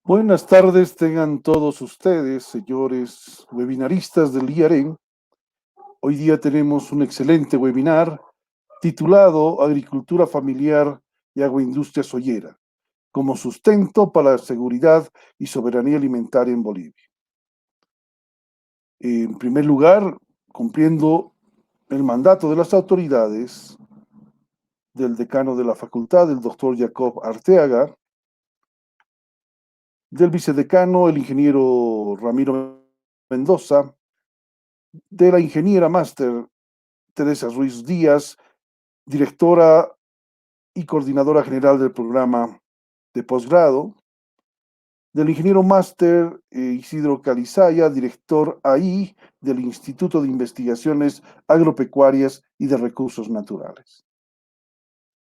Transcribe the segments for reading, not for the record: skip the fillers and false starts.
Buenas tardes, tengan todos ustedes, señores webinaristas del IAREN. Hoy día tenemos un excelente webinar titulado Agricultura Familiar y Agroindustria Soyera, como sustento para la seguridad y soberanía alimentaria en Bolivia. En primer lugar, cumpliendo el mandato de las autoridades del decano de la facultad, el doctor Jacob Arteaga, del vicedecano, el ingeniero Ramiro Mendoza, de la ingeniera máster Teresa Ruiz Díaz, directora y coordinadora general del programa de posgrado, del ingeniero máster Isidro Calizaya, director AI del Instituto de Investigaciones Agropecuarias y de Recursos Naturales.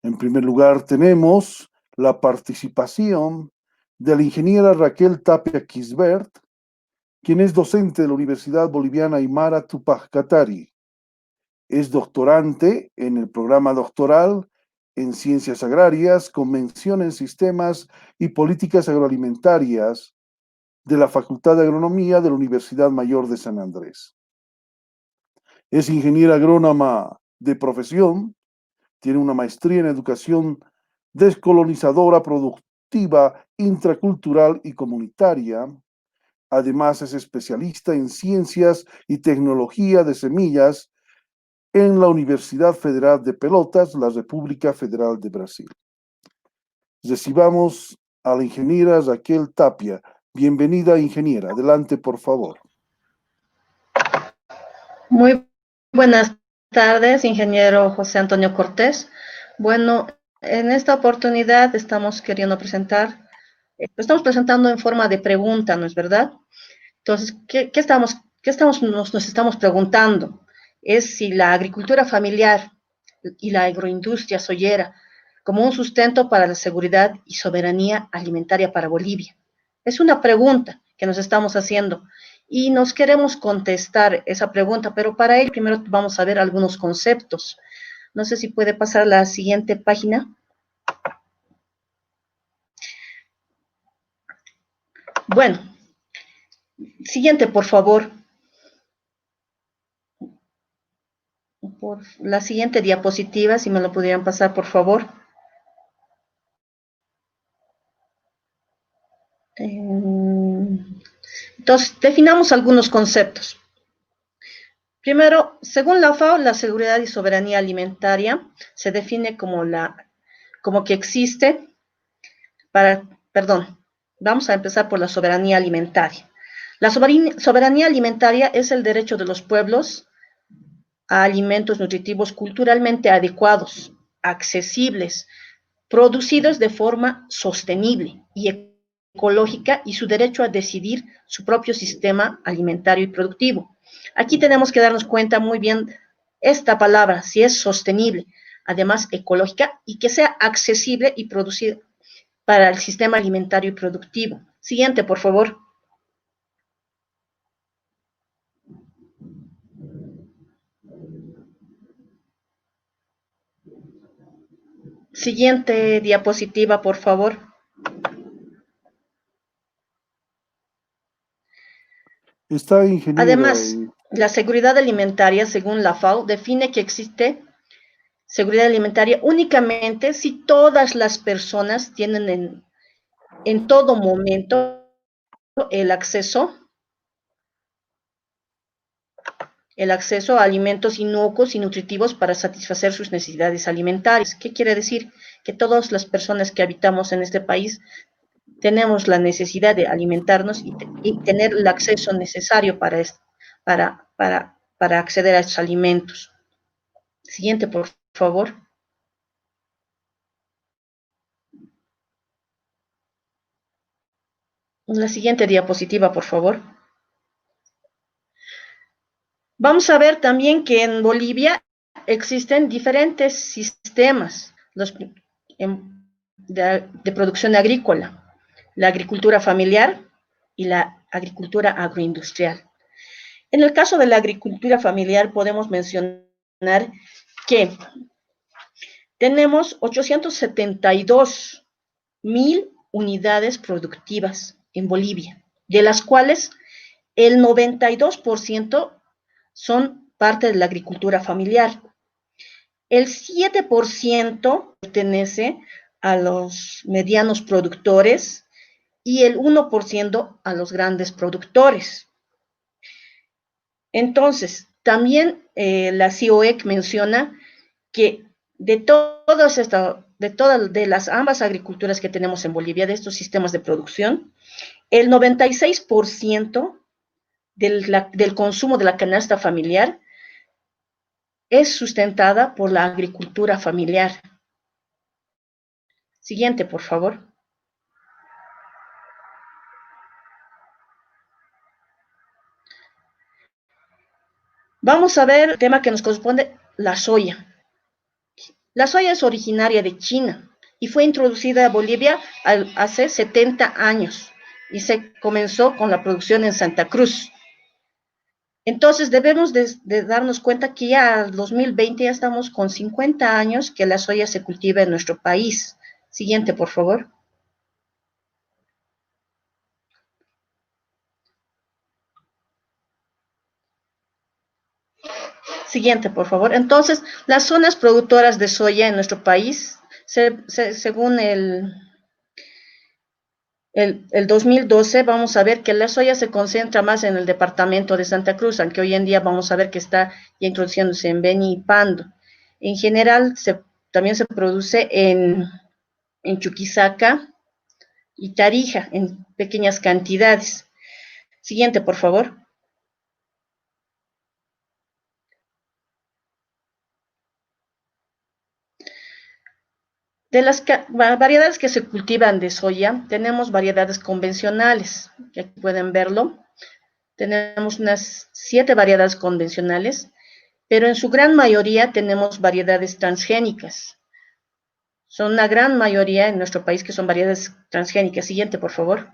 En primer lugar, tenemos la participación de la ingeniera Raquel Tapia Quisbert, quien es docente de la Universidad Boliviana Aymara Tupac Katari. Es doctorante en el programa doctoral en Ciencias Agrarias con mención en Sistemas y Políticas Agroalimentarias de la Facultad de Agronomía de la Universidad Mayor de San Andrés. Es ingeniera agrónoma de profesión, tiene una maestría en educación descolonizadora, productiva, intracultural y comunitaria. Además, es especialista en ciencias y tecnología de semillas en la Universidad Federal de Pelotas, la República Federal de Brasil. Recibamos a la ingeniera Raquel Tapia. Bienvenida, ingeniera. Adelante, por favor. Muy buenas tardes, ingeniero José Antonio Cortés. Bueno, en esta oportunidad estamos presentando en forma de pregunta, ¿no es verdad? Entonces, nos estamos preguntando? Es si la agricultura familiar y la agroindustria soyera como un sustento para la seguridad y soberanía alimentaria para Bolivia. Es una pregunta que nos estamos haciendo y nos queremos contestar esa pregunta, pero para ello primero vamos a ver algunos conceptos. No sé si puede pasar a la siguiente página. Bueno, siguiente, por favor. Por la siguiente diapositiva, si me lo pudieran pasar, por favor. Entonces, definamos algunos conceptos. Primero, según la FAO, la seguridad y soberanía alimentaria se define como que existe vamos a empezar por la soberanía alimentaria. La soberanía alimentaria es el derecho de los pueblos a alimentos nutritivos culturalmente adecuados, accesibles, producidos de forma sostenible y ecológica, y su derecho a decidir su propio sistema alimentario y productivo. Aquí tenemos que darnos cuenta muy bien esta palabra, si es sostenible, además ecológica, y que sea accesible y producida para el sistema alimentario y productivo. Siguiente, por favor. Siguiente diapositiva, por favor. Está ingeniera. Además, la seguridad alimentaria, según la FAO, define que existe seguridad alimentaria únicamente si todas las personas tienen en todo momento el acceso a alimentos inocuos y nutritivos para satisfacer sus necesidades alimentarias. ¿Qué quiere decir? Que todas las personas que habitamos en este país tenemos la necesidad de alimentarnos y tener el acceso necesario para acceder a estos alimentos. Siguiente, por favor. La siguiente diapositiva, por favor. Vamos a ver también que en Bolivia existen diferentes sistemas de producción agrícola, la agricultura familiar y la agricultura agroindustrial. En el caso de la agricultura familiar podemos mencionar que tenemos 872.000 unidades productivas en Bolivia, de las cuales el 92% son parte de la agricultura familiar. El 7% pertenece a los medianos productores y el 1% a los grandes productores. Entonces, también la CIOEC menciona que de las ambas agriculturas que tenemos en Bolivia, de estos sistemas de producción, el 96% del consumo de la canasta familiar es sustentada por la agricultura familiar. Siguiente, por favor. Vamos a ver el tema que nos corresponde, la soya. La soya es originaria de China y fue introducida a Bolivia hace 70 años y se comenzó con la producción en Santa Cruz. Entonces debemos de darnos cuenta que ya en 2020 ya estamos con 50 años que la soya se cultiva en nuestro país. Siguiente, por favor. Siguiente, por favor. Entonces, las zonas productoras de soya en nuestro país, según el 2012, vamos a ver que la soya se concentra más en el departamento de Santa Cruz, aunque hoy en día vamos a ver que está ya introduciéndose en Beni y Pando. En general, también se produce en Chuquisaca y Tarija, en pequeñas cantidades. Siguiente, por favor. De las variedades que se cultivan de soya, tenemos variedades convencionales, que aquí pueden verlo. Tenemos unas 7 variedades convencionales, pero en su gran mayoría tenemos variedades transgénicas. Son una gran mayoría en nuestro país que son variedades transgénicas. Siguiente, por favor.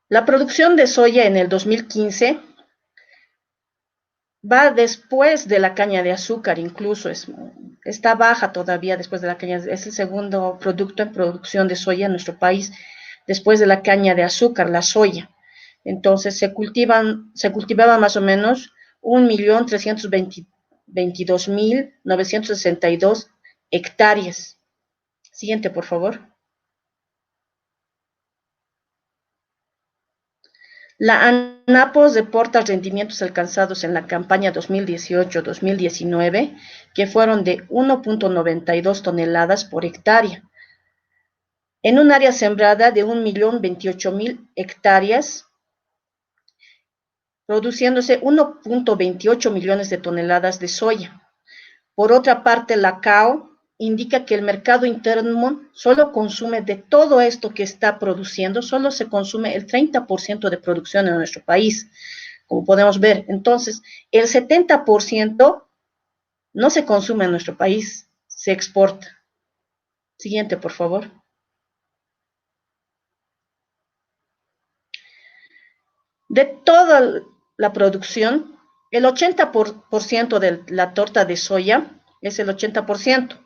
La producción de soya en el 2015 va después de la caña de azúcar, incluso está baja todavía después de la caña. Es el segundo producto en producción de soya en nuestro país, después de la caña de azúcar, la soya. Entonces se cultivaba más o menos 1.322.962 hectáreas. Siguiente, por favor. La ANAPOS reporta rendimientos alcanzados en la campaña 2018-2019, que fueron de 1.92 toneladas por hectárea, en un área sembrada de 1.028.000 hectáreas, produciéndose 1.28 millones de toneladas de soya. Por otra parte, la CAO indica que el mercado interno solo consume de todo esto que está produciendo, solo se consume el 30% de producción en nuestro país, como podemos ver. Entonces, el 70% no se consume en nuestro país, se exporta. Siguiente, por favor. De toda la producción, el 80% de la torta de soya es el 80%,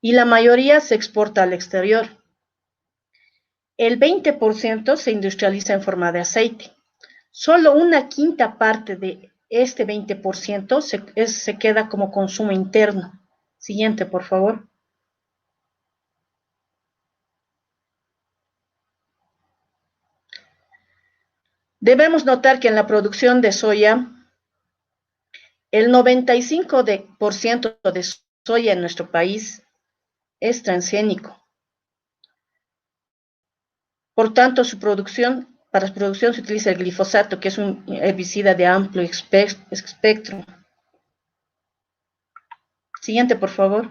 y la mayoría se exporta al exterior. El 20% se industrializa en forma de aceite. Solo una quinta parte de este 20% se queda como consumo interno. Siguiente, por favor. Debemos notar que en la producción de soya, el 95% de soya en nuestro país es transgénico. Por tanto, para su producción se utiliza el glifosato, que es un herbicida de amplio espectro. Siguiente, por favor.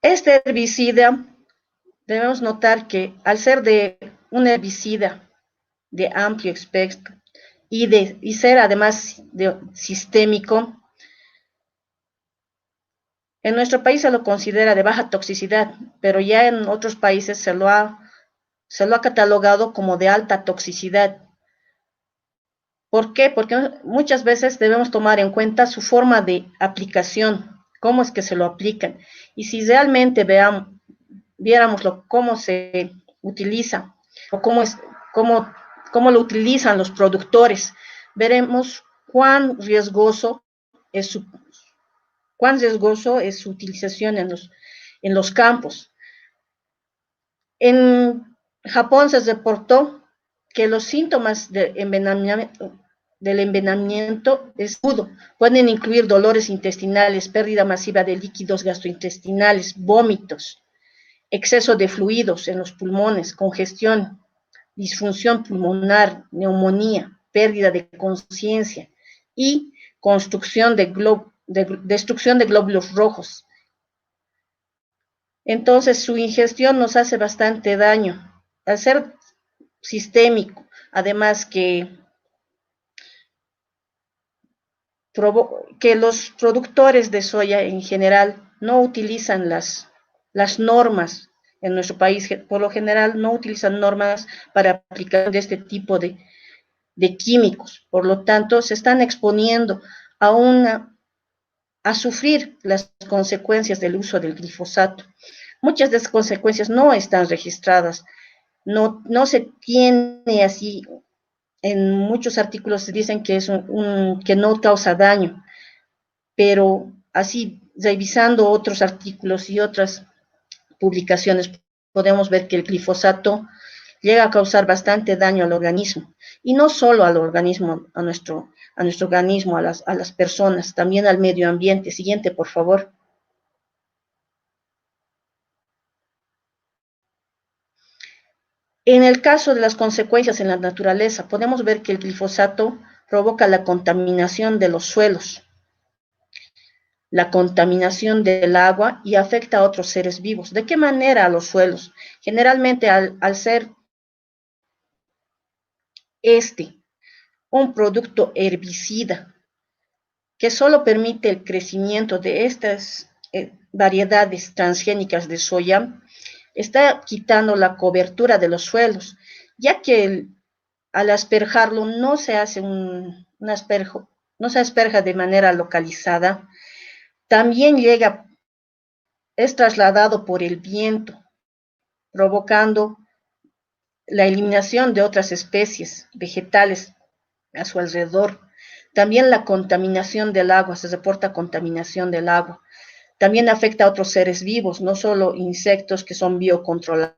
Este herbicida, debemos notar que al ser de un herbicida de amplio espectro y ser además sistémico, En nuestro país se lo considera de baja toxicidad, pero ya en otros países se lo ha catalogado como de alta toxicidad. ¿Por qué? Porque muchas veces debemos tomar en cuenta su forma de aplicación, cómo es que se lo aplican. Y si realmente viéramos cómo se utiliza o cómo, cómo lo utilizan los productores, veremos es su, cuán riesgoso es su utilización en los campos. En Japón se reportó que los síntomas del envenenamiento es agudo. Pueden incluir dolores intestinales, pérdida masiva de líquidos gastrointestinales, vómitos, exceso de fluidos en los pulmones, congestión, disfunción pulmonar, neumonía, pérdida de conciencia y destrucción de glóbulos rojos. Entonces, su ingestión nos hace bastante daño. Al ser sistémico, además que los productores de soya en general no utilizan las normas en nuestro país, por lo general no utilizan normas para aplicar de este tipo de químicos. Por lo tanto, se están exponiendo a sufrir las consecuencias del uso del glifosato. Muchas de esas consecuencias no están registradas, no se tiene así. En muchos artículos se dicen que que no causa daño, pero así, revisando otros artículos y otras publicaciones, podemos ver que el glifosato llega a causar bastante daño al organismo, y no solo al organismo, a nuestro organismo, a las personas, también al medio ambiente. Siguiente, por favor. En el caso de las consecuencias en la naturaleza, podemos ver que el glifosato provoca la contaminación de los suelos, la contaminación del agua y afecta a otros seres vivos. ¿De qué manera a los suelos? Generalmente al ser este un producto herbicida que solo permite el crecimiento de estas variedades transgénicas de soya, está quitando la cobertura de los suelos, ya que al asperjarlo no se hace un asperjo, no se asperja de manera localizada, también es trasladado por el viento, provocando la eliminación de otras especies vegetales a su alrededor. También la contaminación del agua, se reporta contaminación del agua. También afecta a otros seres vivos, no solo insectos que son biocontrolados.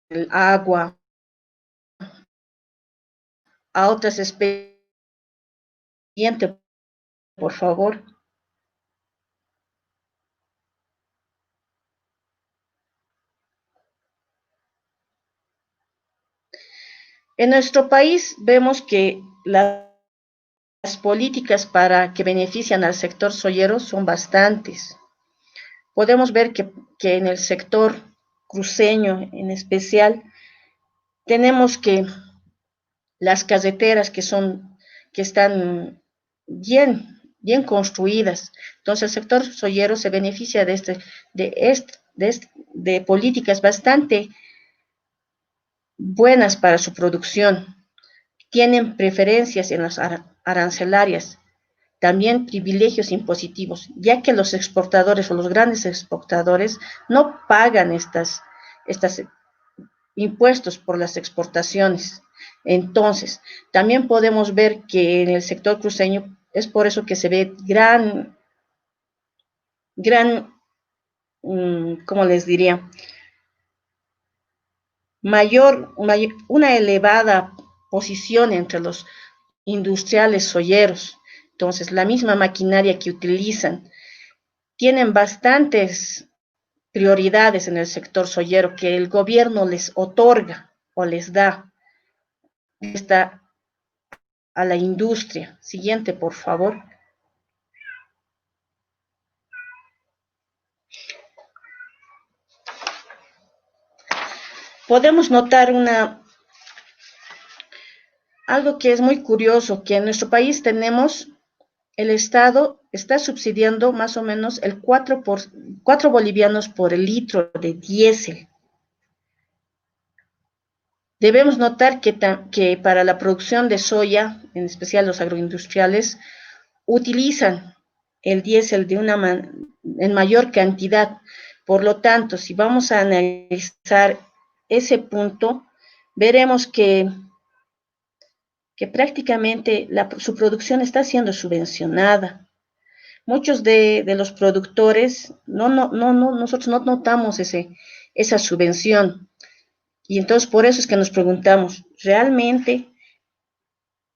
El agua, a otras especies, por favor. En nuestro país vemos que las políticas que benefician al sector soyero son bastantes. Podemos ver que en el sector cruceño en especial tenemos que las carreteras que están bien construidas. Entonces el sector soyero se beneficia de políticas bastante buenas para su producción. Tienen preferencias en las arancelarias, también privilegios impositivos, ya que los exportadores o los grandes exportadores no pagan estas impuestos por las exportaciones. Entonces, también podemos ver que en el sector cruceño es por eso que se ve ¿cómo les diría? Una elevada posición entre los industriales soyeros. Entonces, la misma maquinaria que utilizan tienen bastantes prioridades en el sector soyero que el gobierno les otorga o les da a la industria. Siguiente, por favor. Podemos notar Algo que es muy curioso, que en nuestro país tenemos, el Estado está subsidiando más o menos el 4 bolivianos por el litro de diésel. Debemos notar que para la producción de soya, en especial los agroindustriales, utilizan el diésel en mayor cantidad. Por lo tanto, si vamos a analizar ese punto, veremos que prácticamente su producción está siendo subvencionada. Muchos de los productores, nosotros no notamos esa subvención. Y entonces por eso es que nos preguntamos, ¿realmente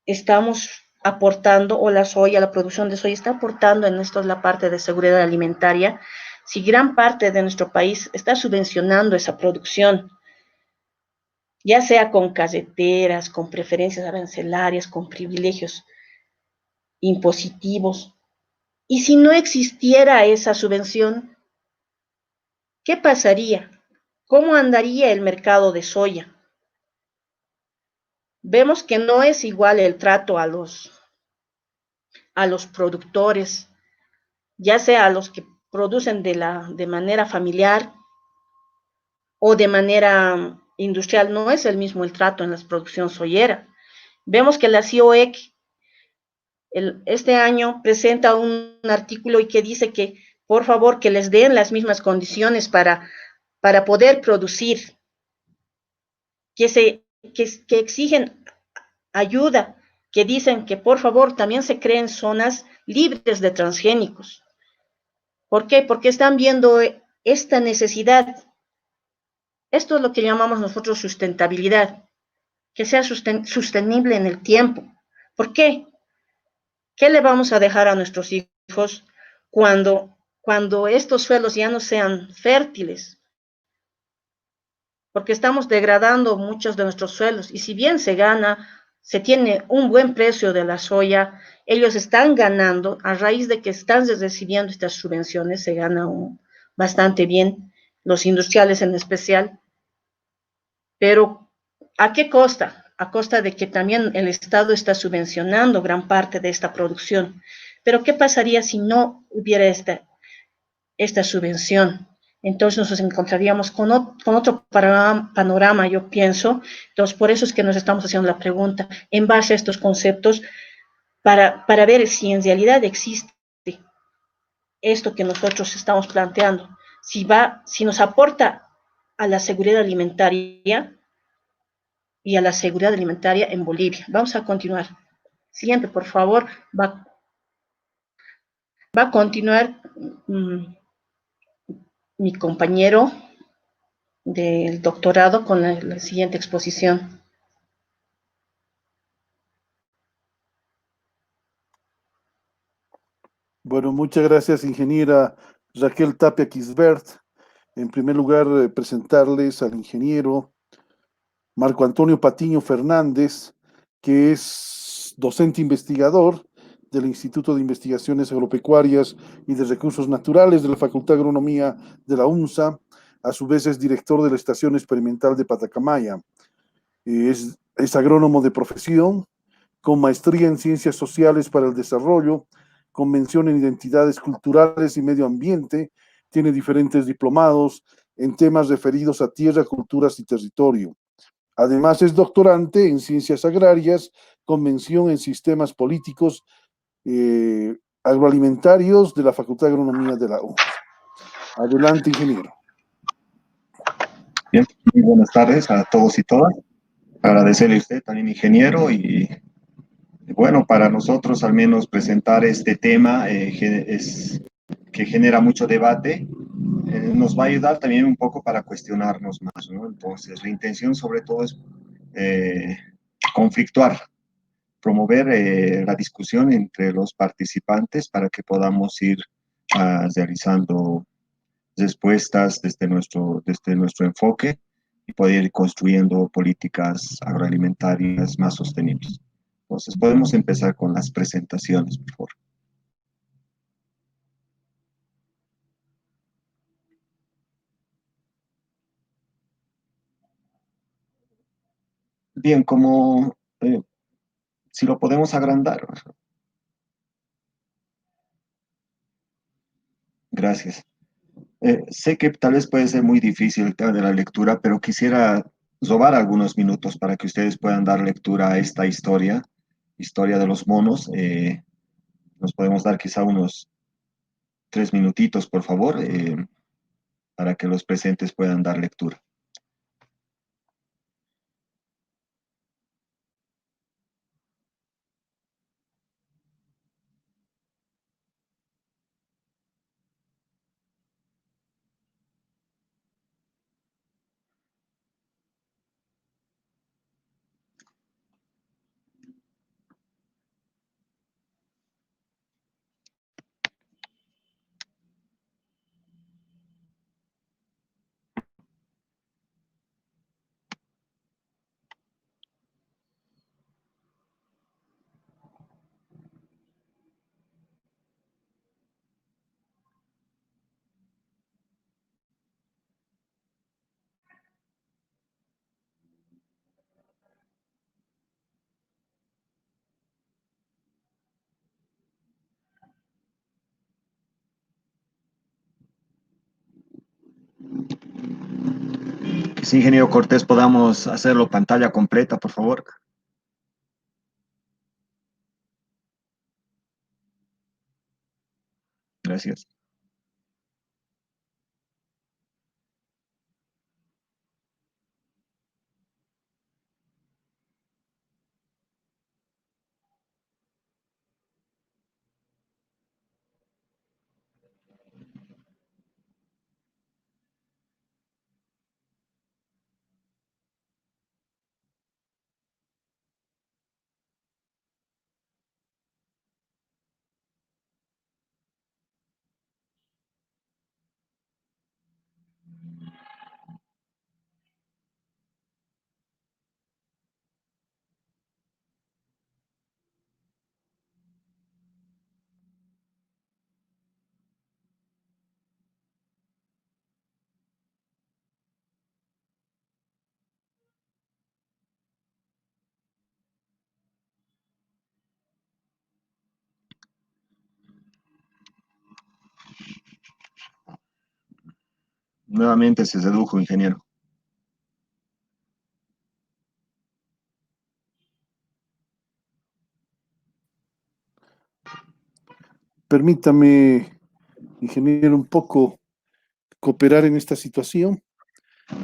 estamos aportando, o la soya, la producción de soya está aportando en esto la parte de seguridad alimentaria? Si gran parte de nuestro país está subvencionando esa producción, ya sea con carreteras, con preferencias arancelarias, con privilegios impositivos, y si no existiera esa subvención, ¿qué pasaría? ¿Cómo andaría el mercado de soya? Vemos que no es igual el trato a los productores, ya sea a los que producen de manera familiar o de manera industrial, no es el mismo el trato en la producción soyera. Vemos que la CIOEC este año presenta un artículo y que dice que por favor que les den las mismas condiciones para poder producir, que, se, que exigen ayuda, que dicen que por favor también se creen zonas libres de transgénicos. ¿Por qué? Porque están viendo esta necesidad. Esto es lo que llamamos nosotros sustentabilidad, que sea sostenible en el tiempo. ¿Por qué? ¿Qué le vamos a dejar a nuestros hijos cuando estos suelos ya no sean fértiles? Porque estamos degradando muchos de nuestros suelos y si bien se tiene un buen precio de la soya, ellos están ganando, a raíz de que están recibiendo estas subvenciones, se gana bastante bien, los industriales en especial, pero ¿a qué costa? A costa de que también el Estado está subvencionando gran parte de esta producción. Pero ¿qué pasaría si no hubiera esta subvención? Entonces nos encontraríamos con otro panorama, yo pienso. Entonces, por eso es que nos estamos haciendo la pregunta en base a estos conceptos para ver si en realidad existe esto que nosotros estamos planteando, si nos aporta a la seguridad alimentaria y a la seguridad alimentaria en Bolivia. Vamos a continuar. Siguiente, por favor. Va a continuar mi compañero del doctorado con la siguiente exposición. Bueno, muchas gracias, ingeniera Raquel Tapia Quisbert. En primer lugar, presentarles al ingeniero Marco Antonio Patiño Fernández, que es docente investigador del Instituto de Investigaciones Agropecuarias y de Recursos Naturales de la Facultad de Agronomía de la UNSA. A su vez es director de la Estación Experimental de Patacamaya. Es agrónomo de profesión, con maestría en Ciencias Sociales para el Desarrollo, con mención en Identidades Culturales y Medio Ambiente. Tiene diferentes diplomados en temas referidos a tierra, culturas y territorio. Además, es doctorante en Ciencias Agrarias, con mención en Sistemas Políticos Agroalimentarios de la Facultad de Agronomía de la UNS. Adelante, ingeniero. Bien, muy buenas tardes a todos y todas. Agradecerle a usted también, ingeniero, y bueno, para nosotros al menos presentar este tema que genera mucho debate, nos va a ayudar también un poco para cuestionarnos más, ¿no? Entonces, la intención sobre todo es eh, conflictuar, promover la discusión entre los participantes para que podamos ir realizando respuestas desde nuestro enfoque y poder ir construyendo políticas agroalimentarias más sostenibles. Entonces, podemos empezar con las presentaciones, por favor. Bien, como si lo podemos agrandar. Gracias. Sé que tal vez puede ser muy difícil el tema de la lectura, pero quisiera robar algunos minutos para que ustedes puedan dar lectura a esta historia, historia de los monos. Nos podemos dar quizá unos 3 minutitos, por favor, para que los presentes puedan dar lectura. Sí, ingeniero Cortés, podamos hacerlo pantalla completa, por favor. Gracias. Nuevamente se sedujo, ingeniero. Permítame, ingeniero, un poco cooperar en esta situación.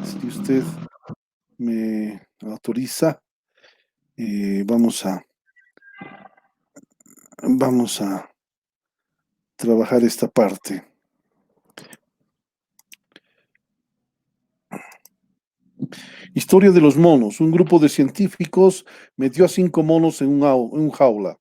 Si usted me autoriza, vamos a trabajar esta parte. Historia de los monos. Un grupo de científicos metió a 5 monos en un jaula.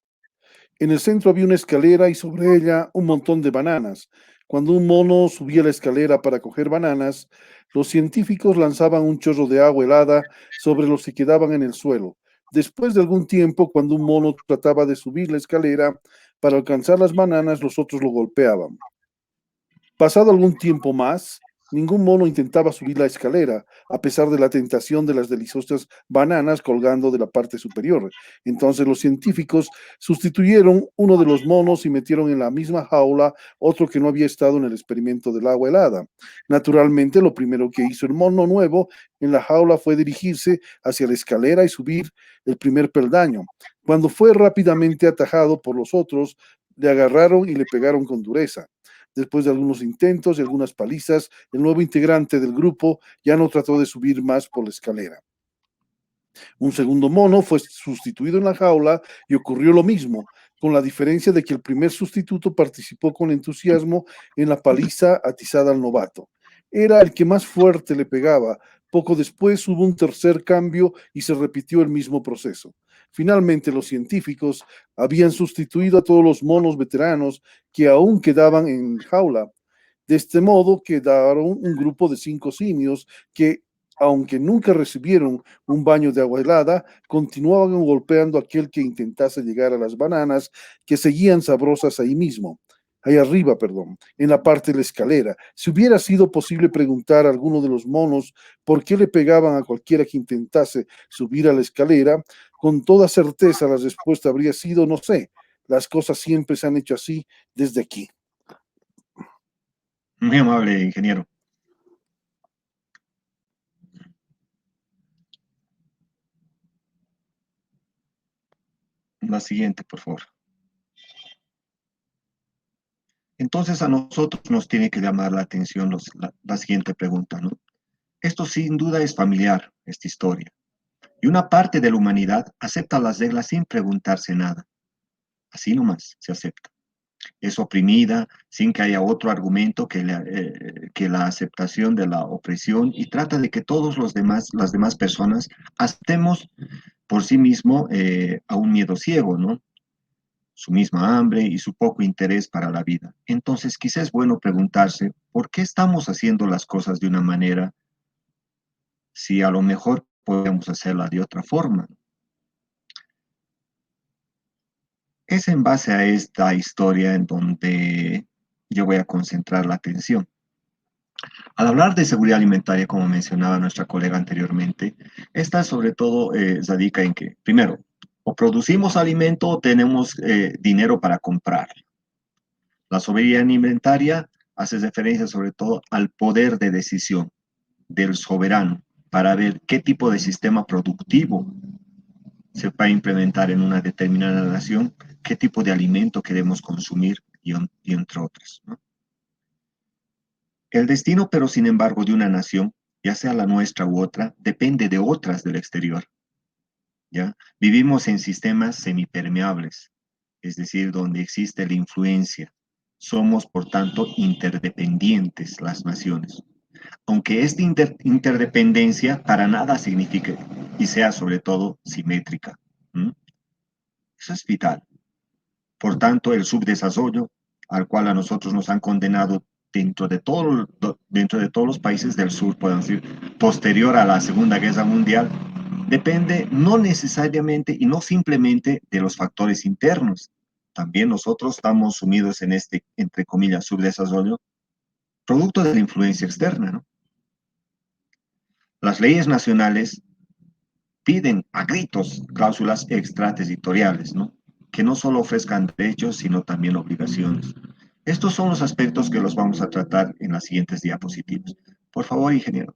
En el centro había una escalera y sobre ella un montón de bananas. Cuando un mono subía la escalera para coger bananas, los científicos lanzaban un chorro de agua helada sobre los que quedaban en el suelo. Después de algún tiempo, cuando un mono trataba de subir la escalera para alcanzar las bananas, los otros lo golpeaban. Pasado algún tiempo más, ningún mono intentaba subir la escalera, a pesar de la tentación de las deliciosas bananas colgando de la parte superior. Entonces los científicos sustituyeron uno de los monos y metieron en la misma jaula otro que no había estado en el experimento del agua helada. Naturalmente, lo primero que hizo el mono nuevo en la jaula fue dirigirse hacia la escalera y subir el primer peldaño. Cuando fue rápidamente atajado por los otros, le agarraron y le pegaron con dureza. Después de algunos intentos y algunas palizas, el nuevo integrante del grupo ya no trató de subir más por la escalera. Un segundo mono fue sustituido en la jaula y ocurrió lo mismo, con la diferencia de que el primer sustituto participó con entusiasmo en la paliza atizada al novato. Era el que más fuerte le pegaba. Poco después hubo un tercer cambio y se repitió el mismo proceso. Finalmente, los científicos habían sustituido a todos los monos veteranos que aún quedaban en jaula. De este modo quedaron un grupo de 5 simios que, aunque nunca recibieron un baño de agua helada, continuaban golpeando a aquel que intentase llegar a las bananas que seguían sabrosas ahí mismo. ahí arriba, perdón, en la parte de la escalera. Si hubiera sido posible preguntar a alguno de los monos por qué le pegaban a cualquiera que intentase subir a la escalera, con toda certeza la respuesta habría sido, no sé, las cosas siempre se han hecho así desde aquí. Muy amable, ingeniero. La siguiente, por favor. Entonces a nosotros nos tiene que llamar la atención la siguiente pregunta, ¿no? Esto sin duda es familiar, esta historia. Y una parte de la humanidad acepta las reglas sin preguntarse nada. Así nomás se acepta. Es oprimida sin que haya otro argumento que la aceptación de la opresión y trata de que todos las demás personas aceptemos por sí mismo a un miedo ciego, ¿no? Su misma hambre y su poco interés para la vida. Entonces, quizás es bueno preguntarse, ¿por qué estamos haciendo las cosas de una manera si a lo mejor podemos hacerla de otra forma? Es en base a esta historia en donde yo voy a concentrar la atención. Al hablar de seguridad alimentaria, como mencionaba nuestra colega anteriormente, esta sobre todo radica en que, primero, o producimos alimento o tenemos dinero para comprar. La soberanía alimentaria hace referencia sobre todo al poder de decisión del soberano para ver qué tipo de sistema productivo se va a implementar en una determinada nación, qué tipo de alimento queremos consumir y entre otras, ¿no? El destino, pero sin embargo, de una nación, ya sea la nuestra u otra, depende de otras del exterior, ¿ya? Vivimos en sistemas semipermeables, es decir, donde existe la influencia. Somos, por tanto, interdependientes las naciones. Aunque esta interdependencia para nada signifique y sea sobre todo simétrica. ¿Mm? Eso es vital. Por tanto, el subdesarrollo al cual a nosotros nos han condenado dentro de todos los países del sur, podemos decir, posterior a la Segunda Guerra Mundial, depende no necesariamente y no simplemente de los factores internos. También nosotros estamos sumidos en este, entre comillas, subdesarrollo, producto de la influencia externa, ¿no? Las leyes nacionales piden a gritos cláusulas extraterritoriales, ¿no? Que no solo ofrezcan derechos, sino también obligaciones. Estos son los aspectos que los vamos a tratar en las siguientes diapositivas. Por favor, ingeniero.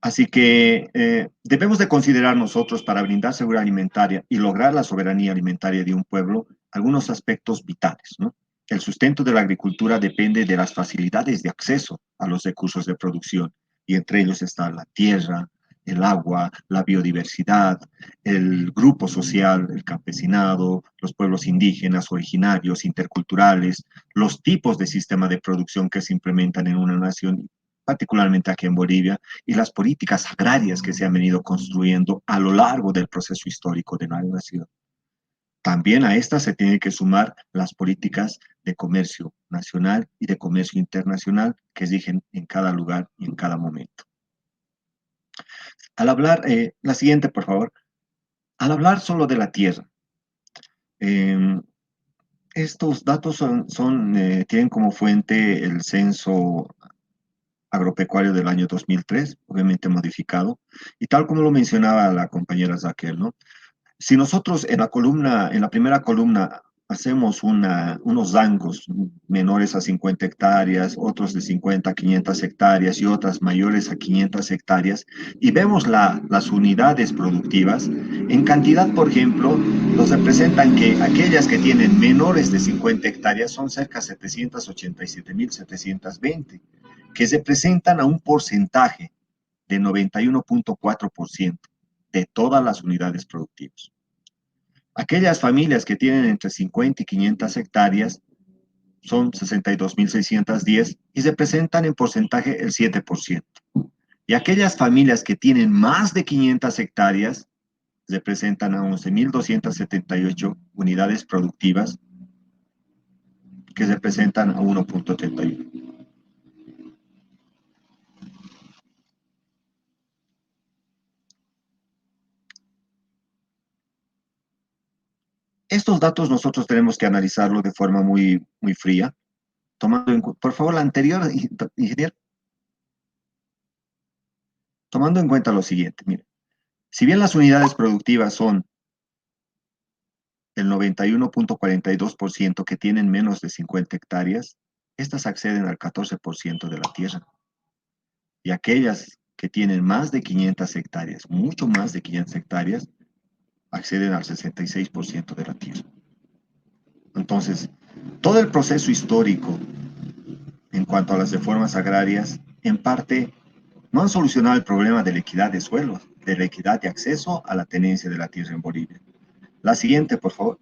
Así que debemos de considerar nosotros para brindar seguridad alimentaria y lograr la soberanía alimentaria de un pueblo algunos aspectos vitales, ¿no? El sustento de la agricultura depende de las facilidades de acceso a los recursos de producción y entre ellos está la tierra, el agua, la biodiversidad, el grupo social, el campesinado, los pueblos indígenas, originarios, interculturales, los tipos de sistema de producción que se implementan en una nación, particularmente aquí en Bolivia, y las políticas agrarias que se han venido construyendo a lo largo del proceso histórico de la nación. También a estas se tienen que sumar las políticas de comercio nacional y de comercio internacional que rigen en cada lugar y en cada momento. Al hablar, la siguiente, por favor. Al hablar solo de la tierra, eh, estos datos tienen como fuente el censo agropecuario del año 2003, obviamente modificado, y tal como lo mencionaba la compañera Zaquel, ¿no? Si nosotros en la primera columna, hacemos unos rangos menores a 50 hectáreas, otros de 50 a 500 hectáreas y otras mayores a 500 hectáreas, y vemos las unidades productivas, en cantidad, por ejemplo, nos representan que aquellas que tienen menores de 50 hectáreas son cerca de 787.720, que se presentan a un porcentaje de 91.4% de todas las unidades productivas. Aquellas familias que tienen entre 50 y 500 hectáreas son 62.610 y representan en porcentaje el 7%. Y aquellas familias que tienen más de 500 hectáreas representan a 11.278 unidades productivas que representan a 1.31. Estos datos nosotros tenemos que analizarlo de forma muy, muy fría, por favor, la anterior, ingeniero, tomando en cuenta lo siguiente, mire, si bien las unidades productivas son el 91.42% que tienen menos de 50 hectáreas, estas acceden al 14% de la tierra. Y aquellas que tienen más de 500 hectáreas, mucho más de 500 hectáreas, acceden al 66% de la tierra. Entonces, todo el proceso histórico en cuanto a las reformas agrarias, en parte, no han solucionado el problema de la equidad de suelos, de la equidad de acceso a la tenencia de la tierra en Bolivia. La siguiente, por favor.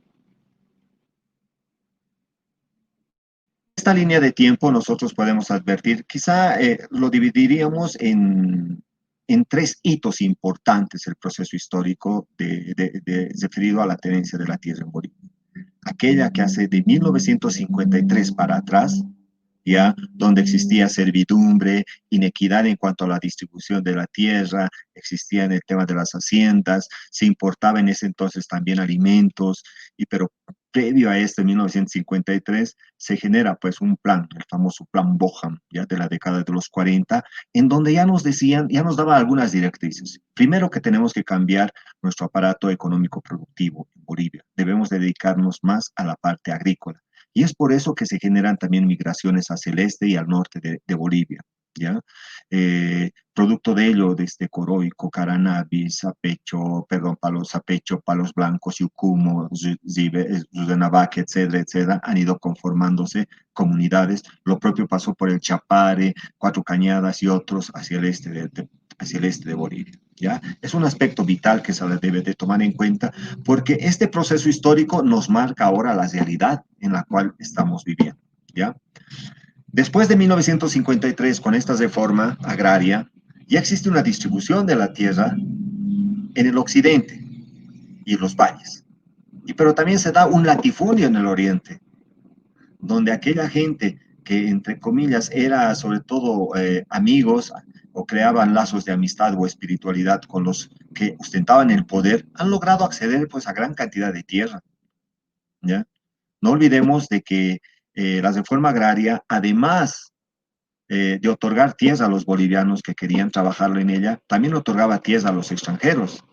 Esta línea de tiempo nosotros podemos advertir, quizá lo dividiríamos en tres hitos importantes el proceso histórico referido a la tenencia de la tierra en Bolivia. Aquella que hace de 1953 para atrás, ¿ya? Donde existía servidumbre, inequidad en cuanto a la distribución de la tierra, existía en el tema de las haciendas, se importaba en ese entonces también alimentos, pero previo a este, en 1953, se genera pues un plan, el famoso plan Boham, ya de la década de los 40, en donde ya nos decían, ya nos daban algunas directrices. Primero que tenemos que cambiar nuestro aparato económico productivo en Bolivia. Debemos dedicarnos más a la parte agrícola. Y es por eso que se generan también migraciones hacia el este y al norte de Bolivia, ¿ya? Producto de ello, desde Coroico, Caranavi, Sapecho, Palos Blancos, Yucumo, Zudenavaque, etcétera, etcétera, han ido conformándose comunidades. Lo propio pasó por el Chapare, Cuatro Cañadas y otros hacia el este de Bolivia. ¿Ya? Es un aspecto vital que se debe de tomar en cuenta porque este proceso histórico nos marca ahora la realidad en la cual estamos viviendo. ¿Ya? Después de 1953, con esta reforma agraria, ya existe una distribución de la tierra en el occidente y en los valles. Pero también se da un latifundio en el oriente, donde aquella gente que, entre comillas, era sobre todo amigos o creaban lazos de amistad o espiritualidad con los que ostentaban el poder, han logrado acceder pues a gran cantidad de tierra, ¿ya? No olvidemos de que la reforma agraria, además de otorgar tierra a los bolivianos que querían trabajar en ella, también otorgaba tierra a los extranjeros.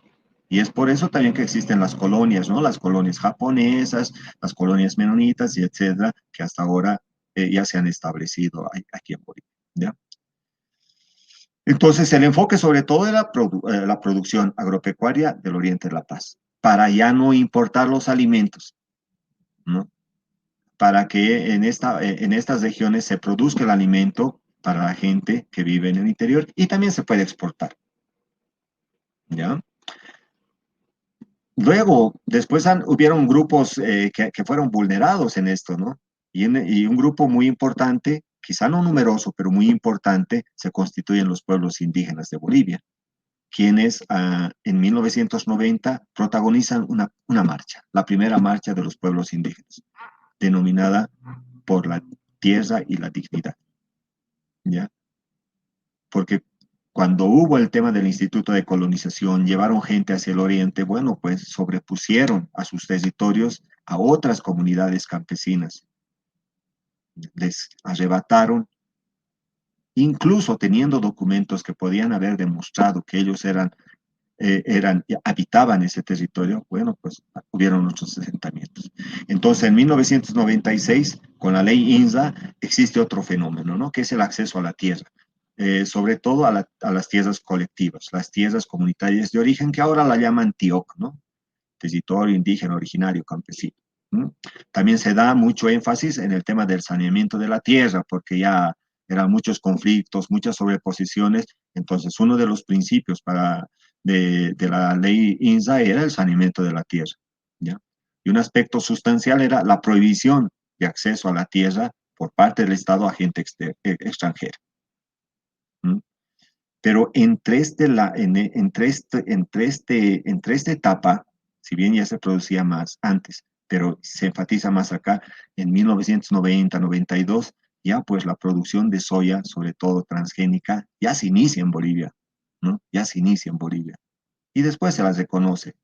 Y es por eso también que existen las colonias, ¿no? Las colonias japonesas, las colonias menonitas y etcétera, que hasta ahora ya se han establecido aquí en Bolivia, ¿ya? Entonces, el enfoque sobre todo era la producción agropecuaria del Oriente de La Paz, para ya no importar los alimentos, ¿no? Para que en estas regiones se produzca el alimento para la gente que vive en el interior y también se puede exportar, ¿ya? Luego, después hubieron grupos que fueron vulnerados en esto, ¿no? Y un grupo muy importante, quizá no numeroso, pero muy importante, se constituyen los pueblos indígenas de Bolivia, quienes en 1990 protagonizan una marcha, la primera marcha de los pueblos indígenas, denominada por la tierra y la dignidad, ¿ya? Porque cuando hubo el tema del Instituto de Colonización, llevaron gente hacia el oriente, bueno, pues sobrepusieron a sus territorios a otras comunidades campesinas. Les arrebataron, incluso teniendo documentos que podían haber demostrado que ellos habitaban ese territorio, bueno, pues hubieron otros asentamientos. Entonces, en 1996, con la ley INSA, existe otro fenómeno, ¿no? Que es el acceso a la tierra. Sobre todo a las tierras colectivas, las tierras comunitarias de origen, que ahora la llaman TIOC, ¿no? Territorio indígena originario campesino. ¿Mm? También se da mucho énfasis en el tema del saneamiento de la tierra, porque ya eran muchos conflictos, muchas sobreposiciones, entonces uno de los principios de la ley INSA era el saneamiento de la tierra, ¿ya? Y un aspecto sustancial era la prohibición de acceso a la tierra por parte del Estado a gente extranjera. ¿Mm? Pero entre esta etapa, si bien ya se producía más antes, pero se enfatiza más acá, en 1990-92, ya pues la producción de soya, sobre todo transgénica, ya se inicia en Bolivia, ¿no? Ya se inicia en Bolivia. Y después se las reconoce.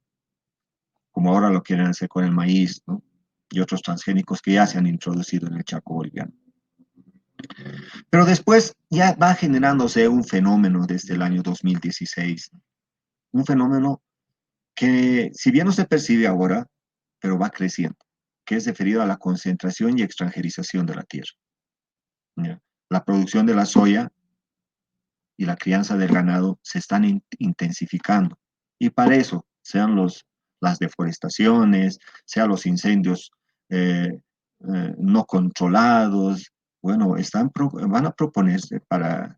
como ahora lo quieren hacer con el maíz, ¿no? Y otros transgénicos que ya se han introducido en el Chaco boliviano. Pero después ya va generándose un fenómeno desde el año 2016, un fenómeno que si bien no se percibe ahora, pero va creciendo, que es referido a la concentración y extranjerización de la tierra. ¿Ya? La producción de la soya y la crianza del ganado se están intensificando. Y para eso, sean las deforestaciones, sean los incendios no controlados, bueno, van a proponerse va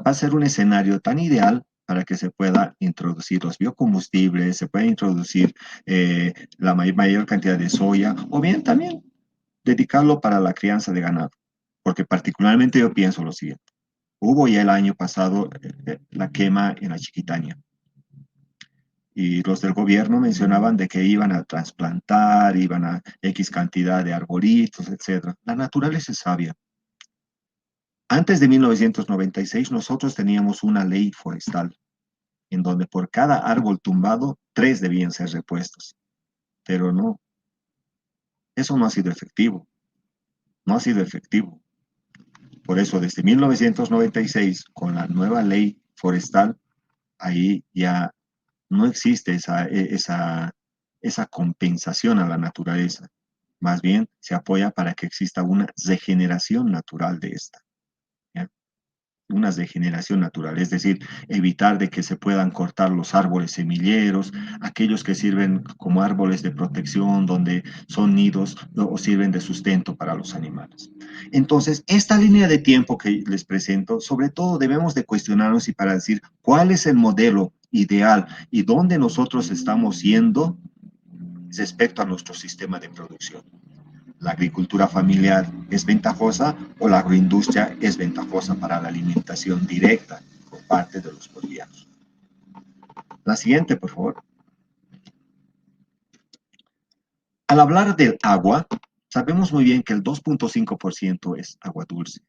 a ser un escenario tan ideal para que se pueda introducir los biocombustibles, se pueda introducir la mayor cantidad de soya, o bien también dedicarlo para la crianza de ganado. Porque particularmente yo pienso lo siguiente. Hubo ya el año pasado la quema en la Chiquitania. Y los del gobierno mencionaban de que iban a trasplantar, iban a X cantidad de arbolitos, etc. La naturaleza es sabia. Antes de 1996 nosotros teníamos una ley forestal en donde por cada árbol tumbado, 3 debían ser repuestos. Pero no, eso no ha sido efectivo. No ha sido efectivo. Por eso, desde 1996, con la nueva ley forestal, ahí ya no existe esa compensación a la naturaleza. Más bien, se apoya para que exista una regeneración natural de esta. ¿Ya? Una degeneración natural, es decir, evitar de que se puedan cortar los árboles semilleros, aquellos que sirven como árboles de protección, donde son nidos o sirven de sustento para los animales. Entonces, esta línea de tiempo que les presento, sobre todo debemos de cuestionarnos y para decir cuál es el modelo ideal y dónde nosotros estamos yendo respecto a nuestro sistema de producción. ¿La agricultura familiar es ventajosa o la agroindustria es ventajosa para la alimentación directa por parte de los bolivianos? La siguiente, por favor. Al hablar del agua, sabemos muy bien que el 2.5% es agua dulce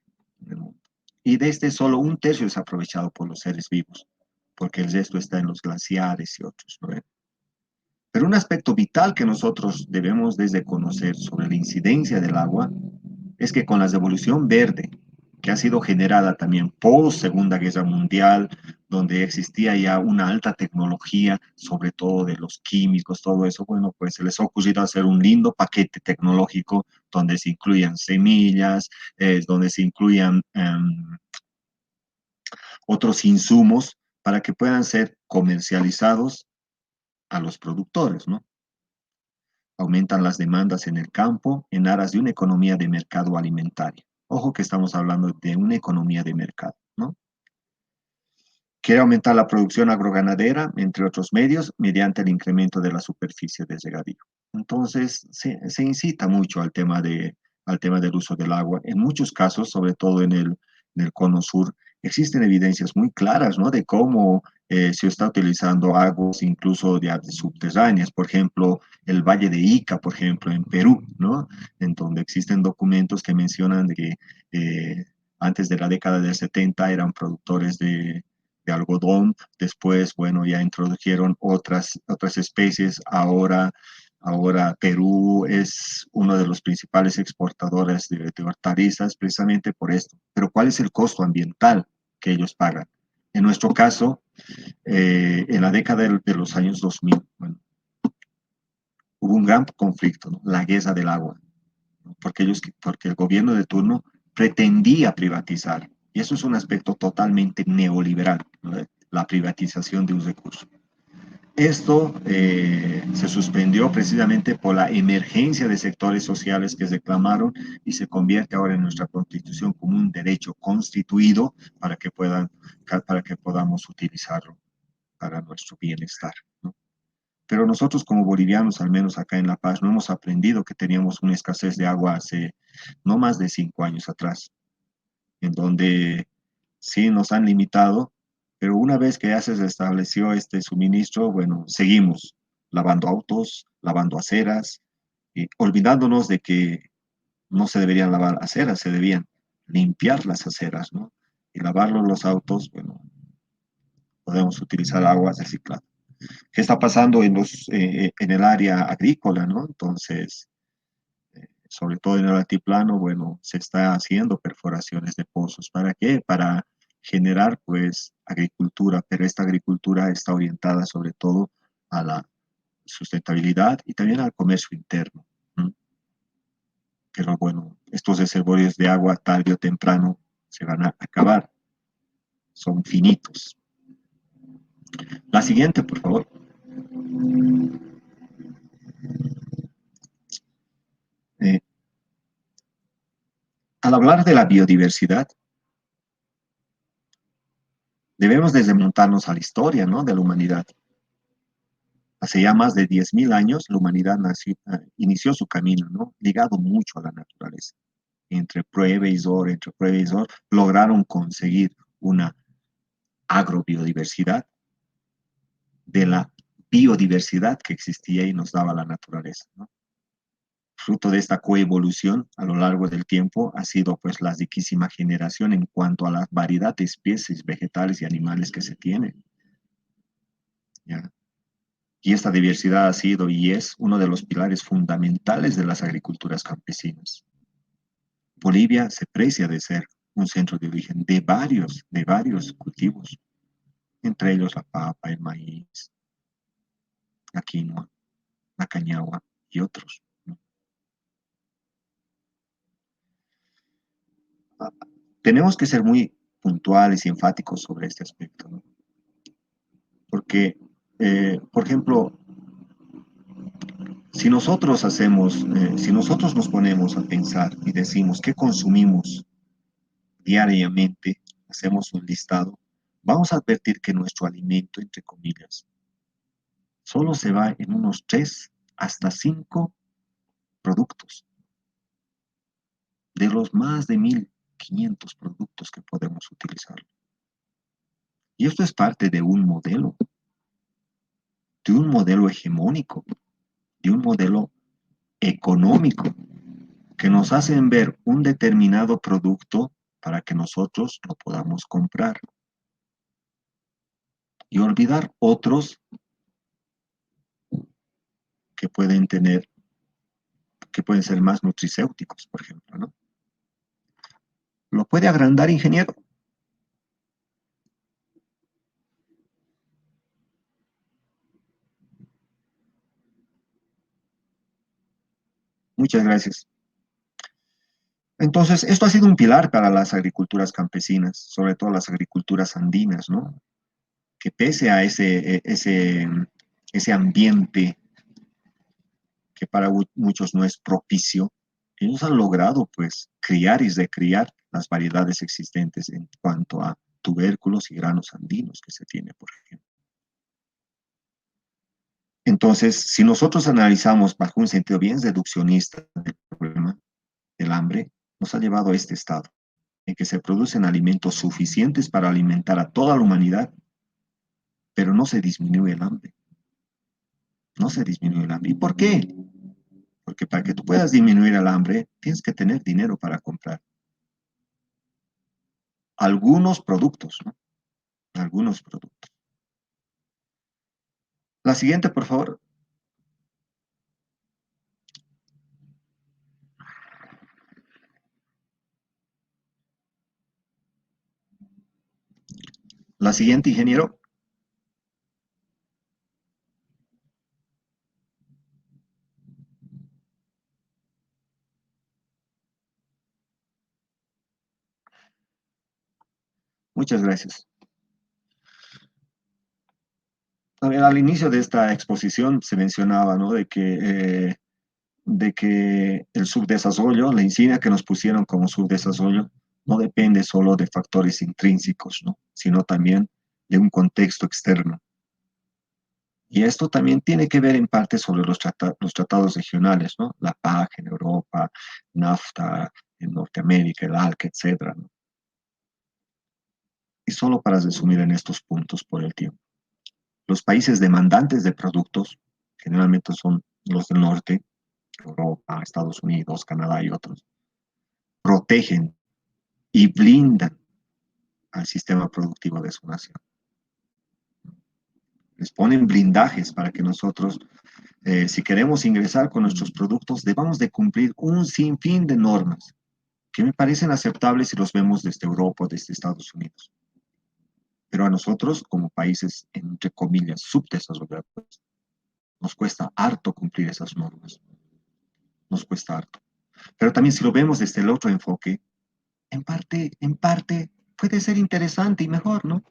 en el mundo. Y de este solo un tercio es aprovechado por los seres vivos, porque el resto está en los glaciares y otros, ¿no? Pero un aspecto vital que nosotros debemos desde conocer sobre la incidencia del agua es que con la revolución verde, que ha sido generada también post Segunda Guerra Mundial, donde existía ya una alta tecnología, sobre todo de los químicos, todo eso, bueno, pues se les ha ocurrido hacer un lindo paquete tecnológico donde se incluyan semillas, donde se incluyan otros insumos para que puedan ser comercializados a los productores, ¿no? Aumentan las demandas en el campo en aras de una economía de mercado alimentario. Ojo que estamos hablando de una economía de mercado, ¿no? Quiere aumentar la producción agroganadera, entre otros medios, mediante el incremento de la superficie de regadío. Entonces, se incita mucho al tema del uso del agua. En muchos casos, sobre todo en el cono sur, existen evidencias muy claras, ¿no? De cómo se está utilizando aguas incluso de subterráneas. Por ejemplo, el Valle de Ica, por ejemplo, en Perú, ¿no? En donde existen documentos que mencionan de que antes de la década del 70 eran productores de algodón, después, bueno, ya introdujeron otras especies, ahora Perú es uno de los principales exportadores de hortalizas precisamente por esto. Pero ¿cuál es el costo ambiental que ellos pagan? En nuestro caso, en la década de los años 2000, bueno, hubo un gran conflicto, ¿no? La guerra del agua, ¿no? Porque el gobierno de turno pretendía privatizar. Y eso es un aspecto totalmente neoliberal, ¿no? La privatización de un recurso. Esto se suspendió precisamente por la emergencia de sectores sociales que reclamaron y se convierte ahora en nuestra Constitución como un derecho constituido para que podamos utilizarlo para nuestro bienestar, ¿no? Pero nosotros como bolivianos, al menos acá en La Paz, no hemos aprendido que teníamos una escasez de agua hace no más de 5 años atrás, en donde sí nos han limitado, pero una vez que ya se restableció este suministro, bueno, seguimos lavando autos, lavando aceras, y olvidándonos de que no se deberían lavar aceras, se debían limpiar las aceras, ¿no? Y lavar los autos, bueno, podemos utilizar aguas recicladas. ¿Qué está pasando en el área agrícola, ¿no? Entonces, sobre todo en el altiplano, bueno, se está haciendo perforaciones de pozos. ¿Para qué? Para generar, pues, agricultura, pero esta agricultura está orientada sobre todo a la sustentabilidad y también al comercio interno. ¿No? Pero bueno, estos reservorios de agua tarde o temprano se van a acabar, son finitos. La siguiente, por favor. Eh, Al hablar de la biodiversidad, debemos de remontarnos a la historia, ¿no?, de la humanidad. Hace ya más de 10.000 años, la humanidad inició su camino, ¿no?, ligado mucho a la naturaleza. Entre prueba y error, lograron conseguir una agrobiodiversidad de la biodiversidad que existía y nos daba la naturaleza, ¿no? Fruto de esta coevolución a lo largo del tiempo ha sido pues la riquísima generación en cuanto a la variedad de especies vegetales y animales que se tienen, ¿ya? Y esta diversidad ha sido y es uno de los pilares fundamentales de las agriculturas campesinas. Bolivia se precia de ser un centro de origen de varios cultivos, entre ellos la papa, el maíz, la quinoa, la cañagua y otros, ¿no? Tenemos que ser muy puntuales y enfáticos sobre este aspecto, ¿no? Porque, por ejemplo, si nosotros nos ponemos a pensar y decimos qué consumimos diariamente, hacemos un listado, vamos a advertir que nuestro alimento, entre comillas, solo se va en unos 3 hasta 5 productos de los más de 1.500 productos que podemos utilizar. Y esto es parte de un modelo hegemónico, de un modelo económico, que nos hacen ver un determinado producto para que nosotros lo podamos comprar y olvidar otros que pueden tener, que pueden ser más nutricéuticos, por ejemplo, ¿no? ¿Lo puede agrandar, ingeniero? Muchas gracias. Entonces, esto ha sido un pilar para las agriculturas campesinas, sobre todo las agriculturas andinas, ¿no? Que pese a ese ambiente que para muchos no es propicio, ellos han logrado, pues, criar y recriar las variedades existentes en cuanto a tubérculos y granos andinos que se tiene, por ejemplo. Entonces, si nosotros analizamos bajo un sentido bien reduccionista del problema del hambre, nos ha llevado a este estado, en que se producen alimentos suficientes para alimentar a toda la humanidad, pero no se disminuye el hambre. No se disminuye el hambre. ¿Y por qué? Porque para que tú puedas disminuir el hambre, tienes que tener dinero para comprar algunos productos, ¿no? Algunos productos. La siguiente, por favor. La siguiente, ingeniero. Muchas gracias. A ver, al inicio de esta exposición se mencionaba, ¿no?, de que el subdesarrollo, la insignia que nos pusieron como subdesarrollo, no depende solo de factores intrínsecos, ¿no?, sino también de un contexto externo. Y esto también tiene que ver en parte sobre los tratados regionales, ¿no? La PAC en Europa, NAFTA en Norteamérica, el ALCA, etcétera, ¿no? Y solo para resumir en estos puntos por el tiempo. Los países demandantes de productos, generalmente son los del norte, Europa, Estados Unidos, Canadá y otros, protegen y blindan al sistema productivo de su nación. Les ponen blindajes para que nosotros, si queremos ingresar con nuestros productos, debamos de cumplir un sinfín de normas que me parecen aceptables si los vemos desde Europa o desde Estados Unidos. Pero a nosotros, como países, entre comillas, subdesarrollados, nos cuesta harto cumplir esas normas. Nos cuesta harto. Pero también si lo vemos desde el otro enfoque, en parte puede ser interesante y mejor, ¿no?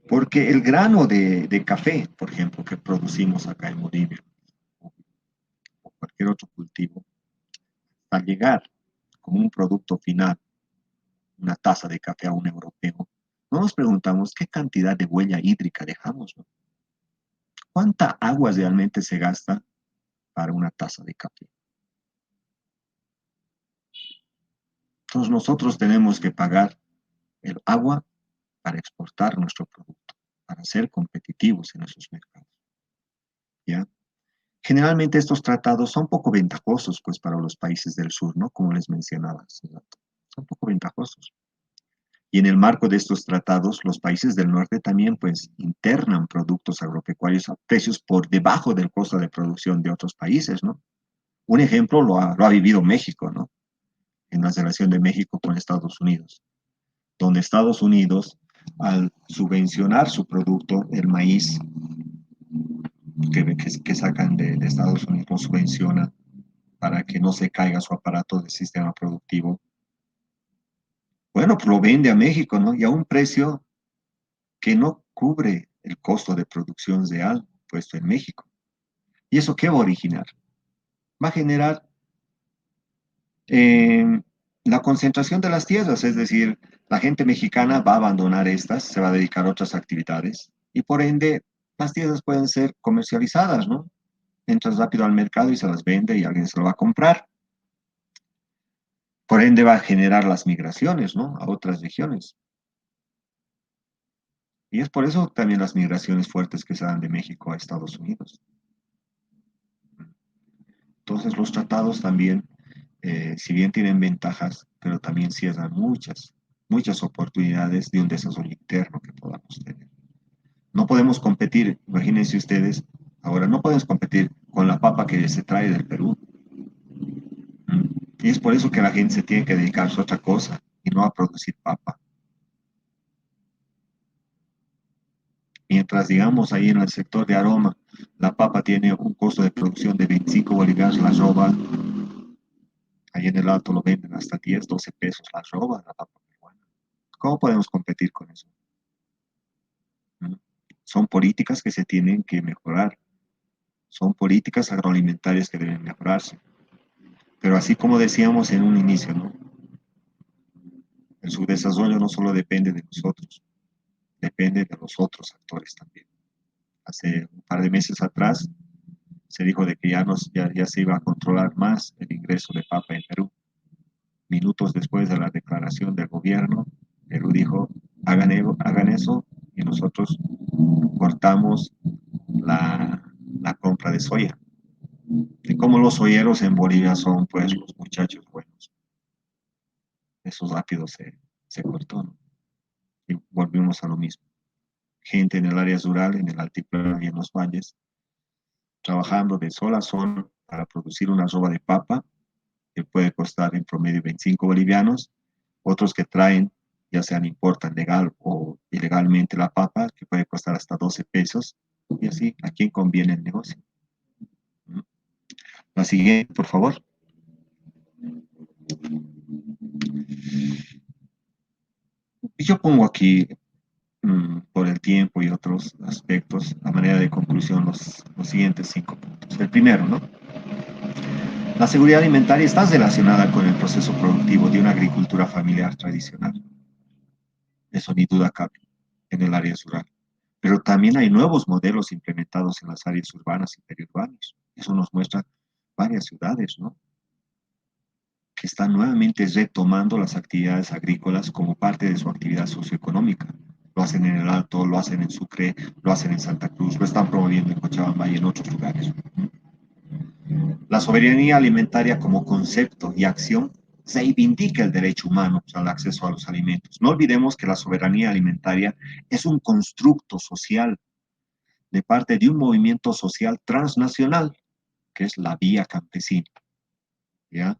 Porque el grano de café, por ejemplo, que producimos acá en Bolivia, o cualquier otro cultivo, al llegar como un producto final, una taza de café a un europeo, no nos preguntamos qué cantidad de huella hídrica dejamos, ¿no? ¿Cuánta agua realmente se gasta para una taza de café? Entonces nosotros tenemos que pagar el agua para exportar nuestro producto, para ser competitivos en esos mercados, ¿ya? Generalmente estos tratados son poco ventajosos, pues, para los países del sur, ¿no? Como les mencionaba hace rato. Son poco ventajosos. Y en el marco de estos tratados, los países del norte también, pues, internan productos agropecuarios a precios por debajo del costo de producción de otros países, ¿no? Un ejemplo lo ha vivido México, ¿no? En la relación de México con Estados Unidos, donde Estados Unidos, al subvencionar su producto, el maíz que sacan de Estados Unidos, lo subvenciona para que no se caiga su aparato de sistema productivo. Bueno, pues lo vende a México, ¿no? Y a un precio que no cubre el costo de producción real puesto en México. ¿Y eso qué va a originar? Va a generar eh, la concentración de las tierras, es decir, la gente mexicana va a abandonar estas, se va a dedicar a otras actividades y por ende las tierras pueden ser comercializadas, ¿no? Entras rápido al mercado y se las vende y alguien se lo va a comprar. Por ende va a generar las migraciones, ¿no? A otras regiones. Y es por eso también las migraciones fuertes que se dan de México a Estados Unidos. Entonces los tratados también, si bien tienen ventajas, pero también cierran muchas oportunidades de un desarrollo interno que podamos tener. No podemos competir, imagínense ustedes, ahora no podemos competir con la papa que se trae del Perú. Y es por eso que la gente se tiene que dedicar a otra cosa y no a producir papa. Mientras, digamos, ahí en el sector de aroma, la papa tiene un costo de producción de 25 bolivianos la roba, ahí en el alto lo venden hasta 10, 12 pesos la roba, la papa peruana. ¿Cómo podemos competir con eso? ¿Mm? Son políticas que se tienen que mejorar, son políticas agroalimentarias que deben mejorarse. Pero así como decíamos en un inicio, ¿no? El subdesarrollo no solo depende de nosotros, depende de los otros actores también. Hace un par de meses atrás se dijo de que ya se iba a controlar más el ingreso de papa en Perú. Minutos después de la declaración del gobierno, Perú dijo, hagan eso y nosotros cortamos la compra de soya. Y como los soyeros en Bolivia son pues los muchachos buenos, eso rápido se cortó, ¿no? Y volvimos a lo mismo. Gente en el área rural, en el altiplano y en los valles, trabajando de sol a sol para producir una roba de papa que puede costar en promedio 25 bolivianos, otros que traen, ya sean importan legal o ilegalmente la papa, que puede costar hasta 12 pesos, y así, ¿a quién conviene el negocio? La siguiente, por favor. Yo pongo aquí, por el tiempo y otros aspectos, a manera de conclusión, los siguientes 5 puntos. El primero, ¿no? La seguridad alimentaria está relacionada con el proceso productivo de una agricultura familiar tradicional. Eso ni duda cabe en el área rural. Pero también hay nuevos modelos implementados en las áreas urbanas y periurbanas. Eso nos muestra varias ciudades, ¿no? Que están nuevamente retomando las actividades agrícolas como parte de su actividad socioeconómica. Lo hacen en el Alto, lo hacen en Sucre, lo hacen en Santa Cruz, lo están promoviendo en Cochabamba y en otros lugares. La soberanía alimentaria como concepto y acción reivindica el derecho humano al acceso a los alimentos. No olvidemos que la soberanía alimentaria es un constructo social de parte de un movimiento social transnacional, que es la Vía Campesina, ¿ya?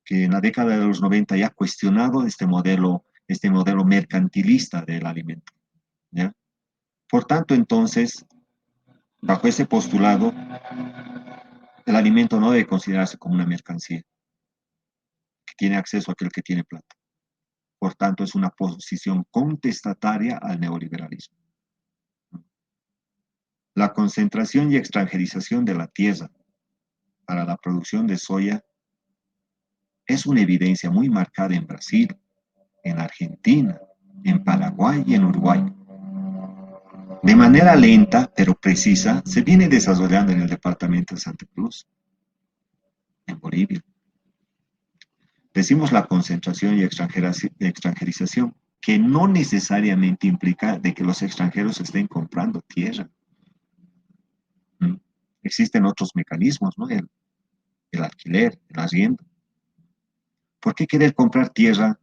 Que en la década de los 90 ya ha cuestionado este modelo mercantilista del alimento, ¿ya? Por tanto, entonces, bajo ese postulado, el alimento no debe considerarse como una mercancía, que tiene acceso a aquel que tiene plata. Por tanto, es una posición contestataria al neoliberalismo. La concentración y extranjerización de la tierra para la producción de soya es una evidencia muy marcada en Brasil, en Argentina, en Paraguay y en Uruguay. De manera lenta pero precisa se viene desarrollando en el departamento de Santa Cruz, en Bolivia. Decimos la concentración y extranjerización, que no necesariamente implica de que los extranjeros estén comprando tierra. Existen otros mecanismos, ¿no? El alquiler, el arriendo. ¿Por qué querer comprar tierra?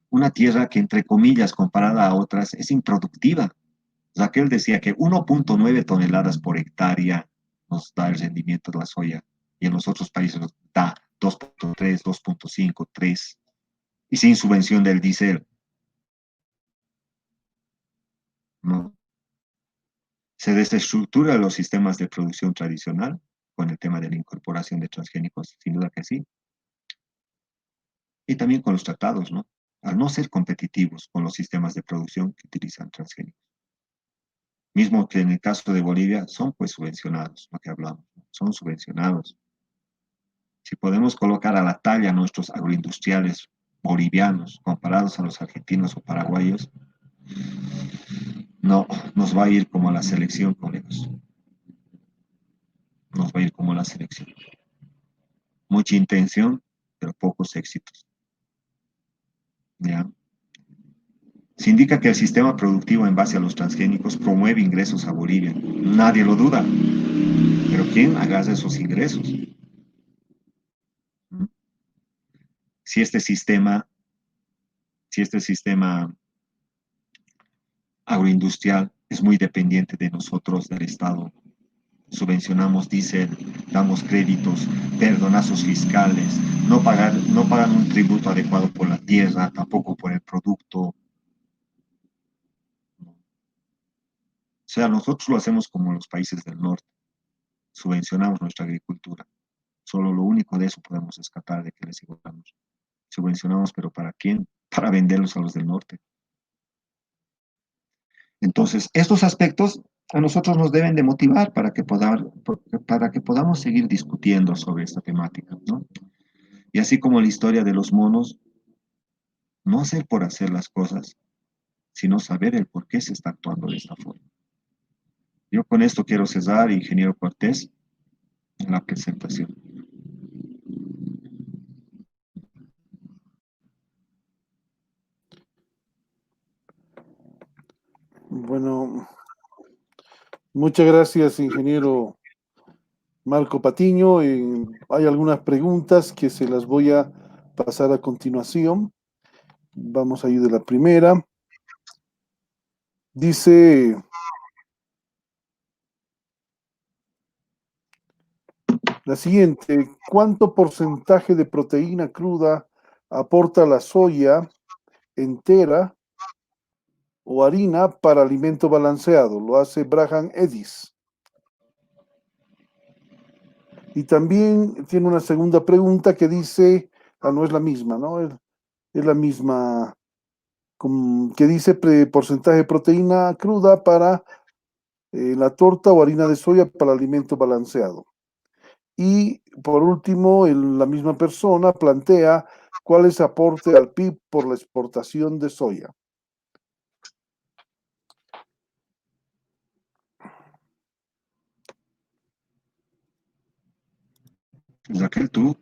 Una tierra que, entre comillas, comparada a otras, es improductiva. Raquel decía que 1.9 toneladas por hectárea nos da el rendimiento de la soya, y en los otros países nos da 2.3, 2.5, 3, y sin subvención del diésel, ¿no? Se desestructura los sistemas de producción tradicional con el tema de la incorporación de transgénicos, sin duda que sí, y también con los tratados, ¿no? Al no ser competitivos con los sistemas de producción que utilizan transgénicos. Mismo que en el caso de Bolivia son pues subvencionados, lo que hablamos, ¿no? Son subvencionados. Si podemos colocar a la talla a nuestros agroindustriales bolivianos comparados a los argentinos o paraguayos, no, nos va a ir como a la selección, colegas. Nos va a ir como a la selección. Mucha intención, pero pocos éxitos. ¿Ya? Se indica que el sistema productivo en base a los transgénicos promueve ingresos a Bolivia. Nadie lo duda. Pero ¿quién agarra esos ingresos? Si este sistema agroindustrial es muy dependiente de nosotros, del Estado, subvencionamos diésel, damos créditos, perdonazos fiscales, no pagan un tributo adecuado por la tierra, tampoco por el producto. O sea, nosotros lo hacemos como los países del norte, subvencionamos nuestra agricultura. Solo lo único de eso podemos rescatar de que les igualamos. Subvencionamos, pero ¿para quién? Para venderlos a los del norte. Entonces, estos aspectos a nosotros nos deben de motivar para que podamos seguir discutiendo sobre esta temática, ¿no? Y así como la historia de los monos, no hacer por hacer las cosas, sino saber el por qué se está actuando de esta forma. Yo con esto quiero cerrar, ingeniero Cortés, la presentación. Bueno, muchas gracias, ingeniero Marco Patiño. Hay algunas preguntas que se las voy a pasar a continuación. Vamos a ir de la primera. Dice, la siguiente: ¿cuánto porcentaje de proteína cruda aporta la soya entera o harina para alimento balanceado? Lo hace Braham Edis. Y también tiene una segunda pregunta que dice, no es la misma, ¿no? Es la misma, que dice porcentaje de proteína cruda para la torta o harina de soya para alimento balanceado. Y por último, la misma persona plantea cuál es el aporte al PIB por la exportación de soya. Raquel, tú.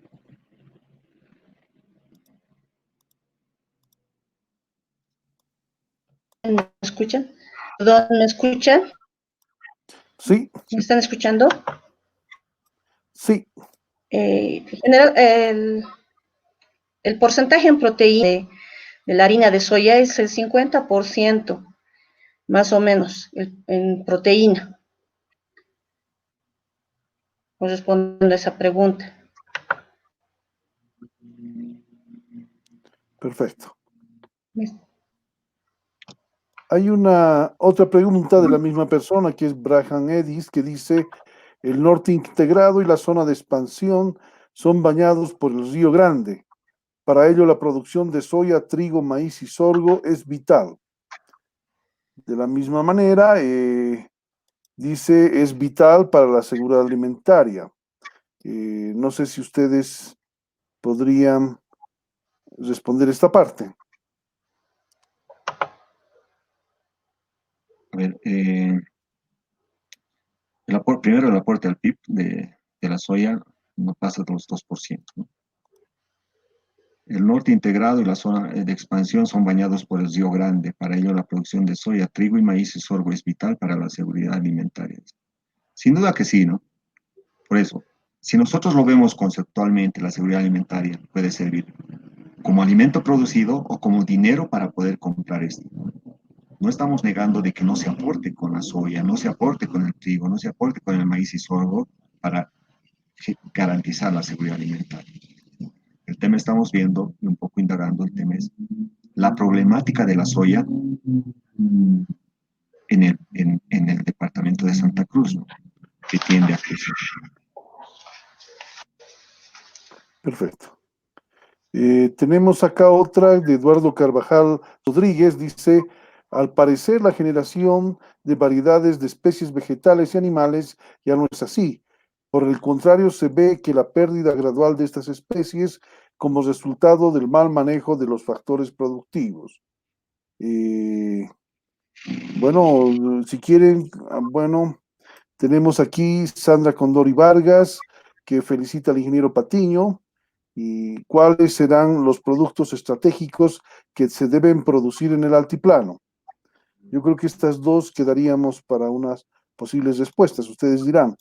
¿Me escuchan? ¿Perdón, me escuchan? Sí, ¿Me están escuchando? sí. En general, el porcentaje en proteína de la harina de soya es el 50%, más o menos, en proteína. respondiendo a esa pregunta. Perfecto. Hay una otra pregunta de la misma persona, que es Braham Edis, que dice: el norte integrado y la zona de expansión son bañados por el Río Grande. Para ello, la producción de soya, trigo, maíz y sorgo es vital. De la misma manera, dice, es vital para la seguridad alimentaria. No sé si ustedes podrían responder esta parte. A ver, primero el aporte al PIB de la soya no pasa de los 2%, ¿no? El norte integrado y la zona de expansión son bañados por el Río Grande. Para ello, la producción de soya, trigo y maíz y sorgo es vital para la seguridad alimentaria. Sin duda que sí, ¿no? Por eso, si nosotros lo vemos conceptualmente, la seguridad alimentaria puede servir como alimento producido o como dinero para poder comprar esto. No estamos negando de que no se aporte con la soya, no se aporte con el trigo, no se aporte con el maíz y sorgo para garantizar la seguridad alimentaria. El tema estamos viendo y un poco indagando el tema es la problemática de la soya en el departamento de Santa Cruz, ¿no? Que tiende a crecer. Perfecto. Tenemos acá otra de Eduardo Carvajal Rodríguez, dice: al parecer la generación de variedades de especies vegetales y animales ya no es así. Por el contrario, se ve que la pérdida gradual de estas especies como resultado del mal manejo de los factores productivos. Bueno, si quieren, bueno, tenemos aquí Sandra Condori Vargas, que felicita al ingeniero Patiño. ¿Y cuáles serán los productos estratégicos que se deben producir en el altiplano? Yo creo que estas dos quedaríamos para unas posibles respuestas. Ustedes dirán.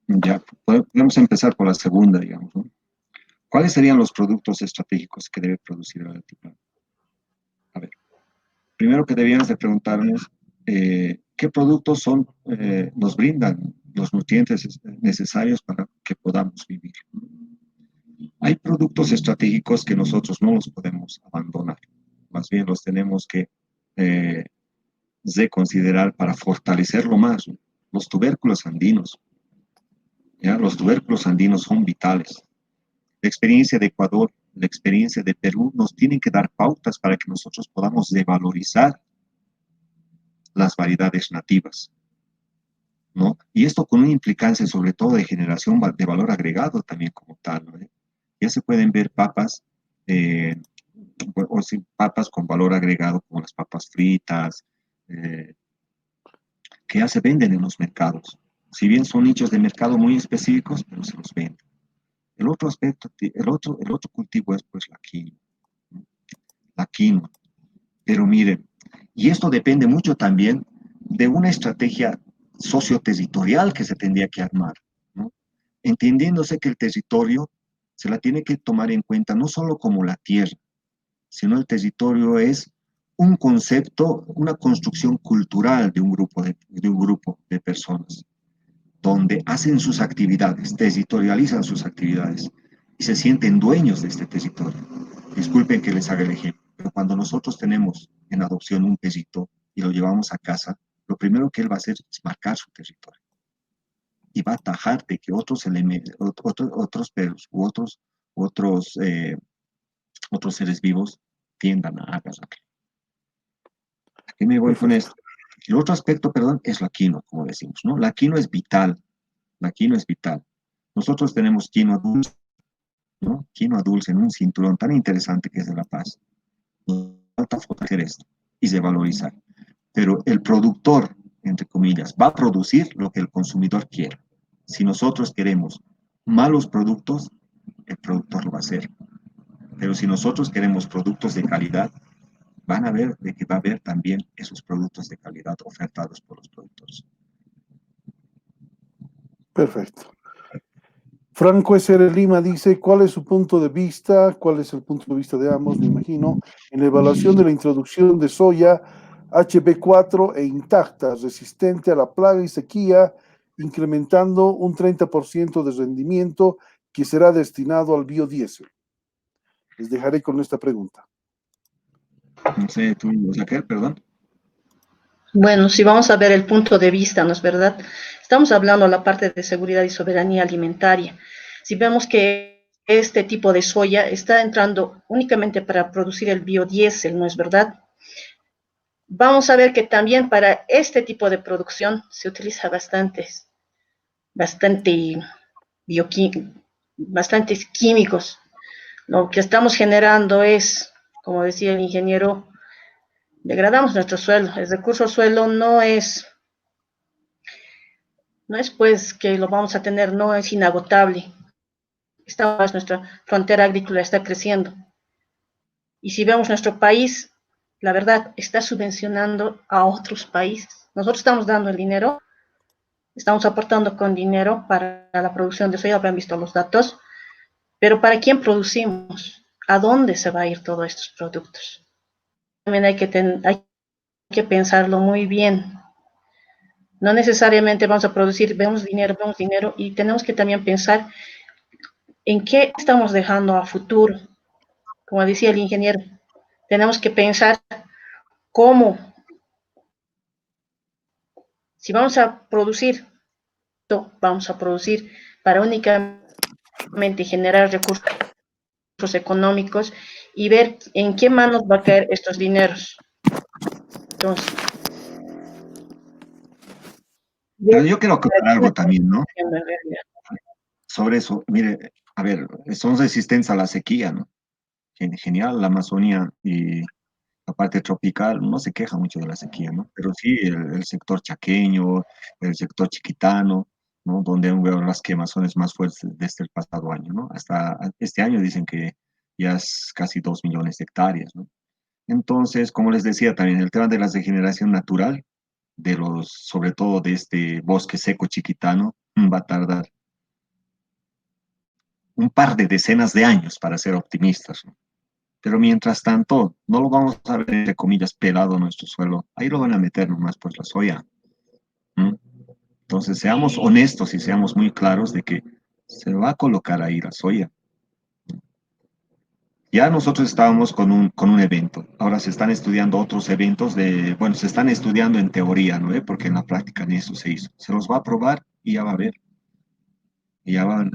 Ya, podemos empezar por la segunda, digamos, ¿no? ¿Cuáles serían los productos estratégicos que debe producir el altiplano? A ver, primero que debíamos de preguntarnos qué productos nos brindan los nutrientes necesarios para que podamos vivir. Hay productos estratégicos que nosotros no los podemos abandonar, más bien los tenemos que reconsiderar para fortalecerlo más. Los tubérculos andinos, ¿ya? Los tubérculos andinos son vitales. La experiencia de Ecuador, la experiencia de Perú nos tienen que dar pautas para que nosotros podamos revalorizar las variedades nativas, ¿no? Y esto con una implicancia sobre todo de generación de valor agregado también como tal, ¿no? Ya se pueden ver papas, eh, o sin papas con valor agregado como las papas fritas, que ya se venden en los mercados. Si bien son nichos de mercado muy específicos, pero se los venden. El otro aspecto, el otro cultivo es pues la quinoa, ¿no? La quinoa. Pero miren, y esto depende mucho también de una estrategia socioterritorial que se tendría que armar, ¿no? Entendiéndose que el territorio se la tiene que tomar en cuenta no solo como la tierra, sino el territorio es un concepto, una construcción cultural de un grupo de personas, donde hacen sus actividades, territorializan sus actividades y se sienten dueños de este territorio. Disculpen que les haga el ejemplo, pero cuando nosotros tenemos en adopción un perrito y lo llevamos a casa, lo primero que él va a hacer es marcar su territorio y va a atajar de que otros perros u otros seres vivos tiendan a agarrarlo. ¿A qué me voy con Perfecto. esto? El otro aspecto, perdón, es la quinoa, como decimos, ¿no? La quinoa es vital. La quinoa es vital. Nosotros tenemos quinoa dulce, ¿no? Quinoa dulce en un cinturón tan interesante que es de La Paz. Nos falta fortalecer esto y de valorizar. Pero el productor, entre comillas, va a producir lo que el consumidor quiere. Si nosotros queremos malos productos, el productor lo va a hacer. Pero si nosotros queremos productos de calidad, van a ver de que va a haber también esos productos de calidad ofertados por los productores. Perfecto. Franco SR Lima dice: ¿cuál es su punto de vista? ¿Cuál es el punto de vista de ambos, me imagino, en la evaluación de la introducción de soya HB4 e intacta, resistente a la plaga y sequía, incrementando un 30% de rendimiento que será destinado al biodiesel? Les dejaré con esta pregunta. No sé, tú, Raquel, perdón. Bueno, si vamos a ver el punto de vista, ¿no es verdad? Estamos hablando de la parte de seguridad y soberanía alimentaria. Si vemos que este tipo de soya está entrando únicamente para producir el biodiesel, ¿no es verdad? Vamos a ver que también para este tipo de producción se utiliza bastante bastantes químicos. Lo que estamos generando es, como decía el ingeniero, degradamos nuestro suelo. El recurso suelo no es pues que lo vamos a tener, no es inagotable. Nuestra frontera agrícola está creciendo. Y si vemos nuestro país, la verdad, está subvencionando a otros países. Nosotros estamos dando el dinero, estamos aportando con dinero para la producción de soya, habrán visto los datos, pero ¿para quién producimos? ¿A dónde se va a ir todos estos productos? También hay que pensarlo muy bien. No necesariamente vamos a producir, vemos dinero y tenemos que también pensar en qué estamos dejando a futuro. Como decía el ingeniero, tenemos que pensar cómo, si vamos a producir para únicamente generar recursos económicos y ver en qué manos va a caer estos dineros. Entonces, Pero yo quiero aclarar algo también, ¿no? en realidad. Sobre eso, mire, a ver, son resistentes a la sequía, ¿no? Genial, la Amazonía y la parte tropical no se queja mucho de la sequía, ¿no? Pero sí el sector chaqueño, el sector chiquitano, ¿no? Donde han habido las quemazones más fuertes desde el pasado año, ¿no? Hasta este año dicen que ya es casi 2 millones de hectáreas, ¿no? Entonces, como les decía también, el tema de la degeneración natural, sobre todo de este bosque seco chiquitano, va a tardar un par de decenas de años para ser optimistas, ¿no? Pero mientras tanto, no lo vamos a ver, entre comillas, pelado nuestro suelo. Ahí lo van a meter nomás pues la soya. ¿M? Entonces, seamos honestos y seamos muy claros de que se va a colocar ahí la soya. Ya nosotros estábamos con un evento. Ahora se están estudiando otros eventos bueno, se están estudiando en teoría, ¿no? Porque en la práctica ni eso se hizo. Se los va a probar y ya va a ver. Y ya van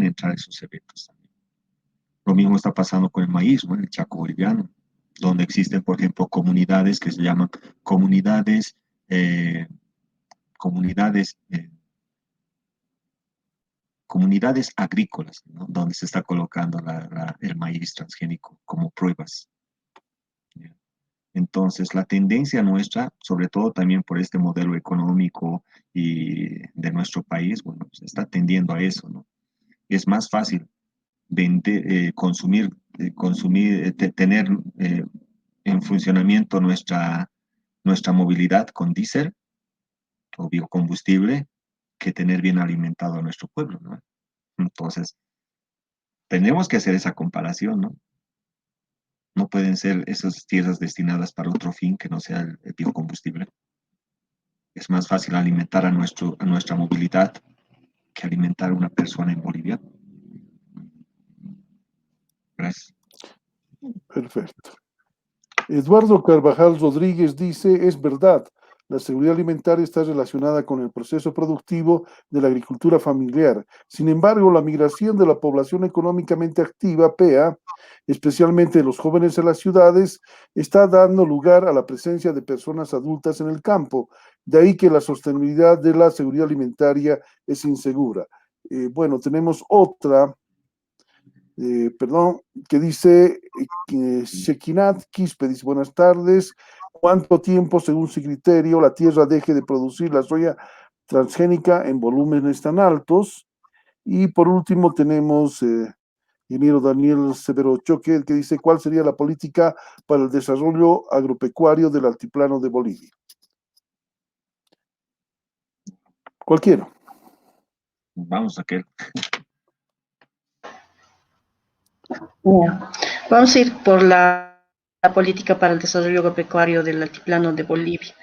a entrar esos eventos también. Lo mismo está pasando con el maíz, ¿no? En el Chaco boliviano, donde existen, por ejemplo, comunidades que se llaman comunidades, eh, comunidades, eh, comunidades agrícolas, ¿no? Donde se está colocando el maíz transgénico como pruebas. ¿Ya? Entonces, la tendencia nuestra, sobre todo también por este modelo económico y de nuestro país, bueno, se está tendiendo a eso, ¿no? Es más fácil tener en funcionamiento nuestra movilidad con diésel o biocombustible que tener bien alimentado a nuestro pueblo, ¿no? Entonces, tenemos que hacer esa comparación, ¿no? No pueden ser esas tierras destinadas para otro fin que no sea el biocombustible. Es más fácil alimentar a nuestra movilidad que alimentar a una persona en Bolivia. Gracias. Perfecto. Eduardo Carvajal Rodríguez dice, es verdad, la seguridad alimentaria está relacionada con el proceso productivo de la agricultura familiar. Sin embargo, la migración de la población económicamente activa, PEA, especialmente de los jóvenes en las ciudades, está dando lugar a la presencia de personas adultas en el campo. De ahí que la sostenibilidad de la seguridad alimentaria es insegura. Bueno, tenemos otra perdón, que dice Shekinat Quispe, dice, buenas tardes, ¿cuánto tiempo, según su criterio, la Tierra deje de producir la soya transgénica en volúmenes tan altos? Y por último tenemos ingeniero Daniel Severo Choque, el que dice, ¿cuál sería la política para el desarrollo agropecuario del altiplano de Bolivia? Cualquiera. Vamos a que Vamos a ir por la la política para el desarrollo agropecuario del altiplano de Bolivia.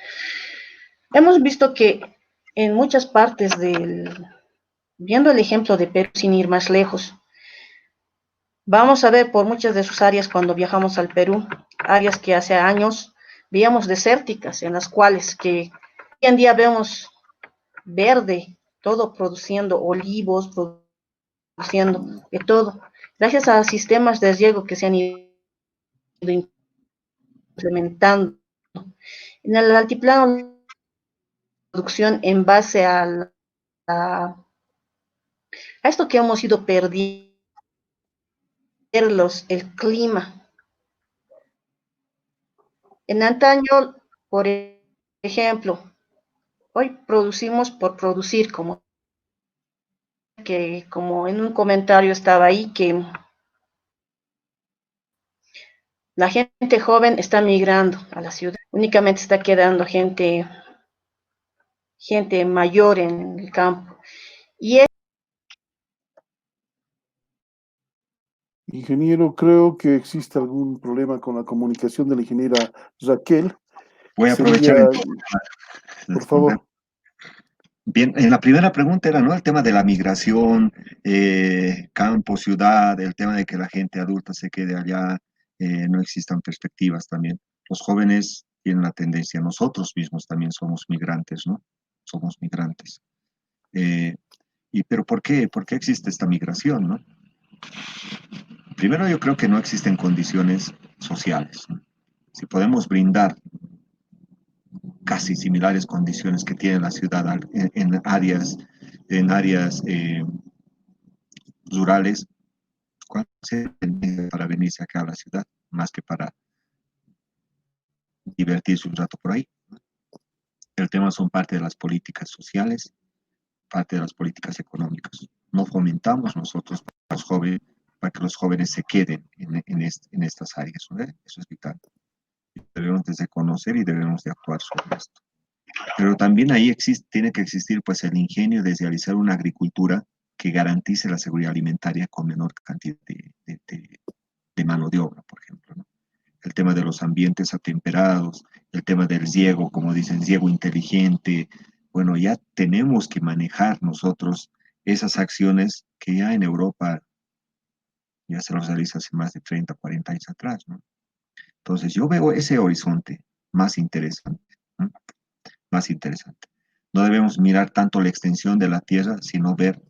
Hemos visto que en muchas partes viendo el ejemplo de Perú sin ir más lejos, vamos a ver por muchas de sus áreas cuando viajamos al Perú, áreas que hace años veíamos desérticas, en las cuales que hoy en día vemos verde, todo produciendo olivos, produciendo de todo, gracias a sistemas de riego que se han ido implementando. En el altiplano, producción en base a esto que hemos ido perdiendo, el clima. En antaño, por ejemplo, hoy producimos por producir, como en un comentario estaba ahí, que la gente joven está migrando a la ciudad, únicamente está quedando gente mayor en el campo. Y Ingeniero, creo que existe algún problema con la comunicación de la ingeniera Raquel. Voy a Sería, aprovechar entonces para por responder. favor, Bien, en la primera pregunta era, ¿no? El tema de la migración, campo, ciudad, el tema de que la gente adulta se quede allá, no existan perspectivas también. Los jóvenes tienen la tendencia, nosotros mismos también somos migrantes, ¿no? Somos migrantes. Eh, pero ¿por qué? ¿Por qué existe esta migración, no? Primero, yo creo que no existen condiciones sociales, ¿no? Si podemos brindar casi similares condiciones que tiene la ciudad en áreas rurales, ¿cuál sería el medio para venirse acá a la ciudad? Más que para divertirse un rato por ahí. El tema son parte de las políticas sociales, parte de las políticas económicas. No fomentamos nosotros para que los jóvenes se queden en estas áreas, ¿no? Eso es vital. Debemos de conocer y debemos de actuar sobre esto. Pero también ahí tiene que existir pues el ingenio de realizar una agricultura que garantice la seguridad alimentaria con menor cantidad de mano de obra, por ejemplo, ¿no? El tema de los ambientes atemperados, el tema del riego, como dicen, riego inteligente. Bueno, ya tenemos que manejar nosotros esas acciones que ya en Europa ya se los realiza hace más de 30, 40 años atrás, ¿no? Entonces yo veo ese horizonte más interesante, ¿no? Más interesante. No debemos mirar tanto la extensión de la tierra, sino ver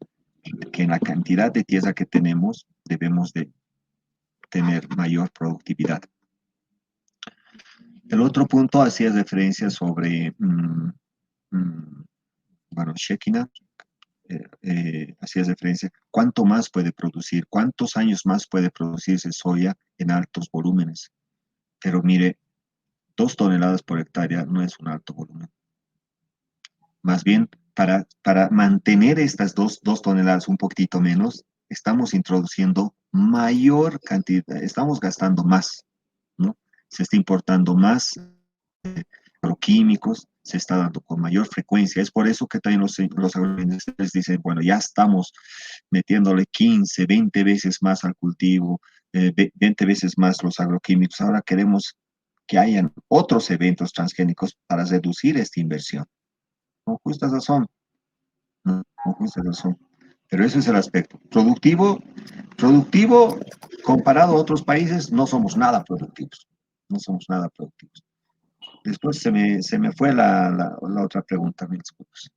que en la cantidad de tierra que tenemos debemos de tener mayor productividad. El otro punto hacía referencia sobre, bueno, Shekinah, hacía referencia, ¿cuánto más puede producir? ¿Cuántos años más puede producirse soya en altos volúmenes? Pero mire, 2 toneladas por hectárea no es un alto volumen. Más bien, para mantener estas dos toneladas un poquitito menos, estamos introduciendo mayor cantidad, estamos gastando más, ¿no? Se está importando más agroquímicos, se está dando con mayor frecuencia. Es por eso que también los agroindustriales dicen, bueno, ya estamos metiéndole 15, 20 veces más al cultivo, 20 veces más los agroquímicos. Ahora queremos que hayan otros eventos transgénicos para reducir esta inversión. Con justa razón, ¿no? Con justa razón. Pero ese es el aspecto. Productivo, comparado a otros países, no somos nada productivos. No somos nada productivos. Después se me fue la otra pregunta, mil disculpas.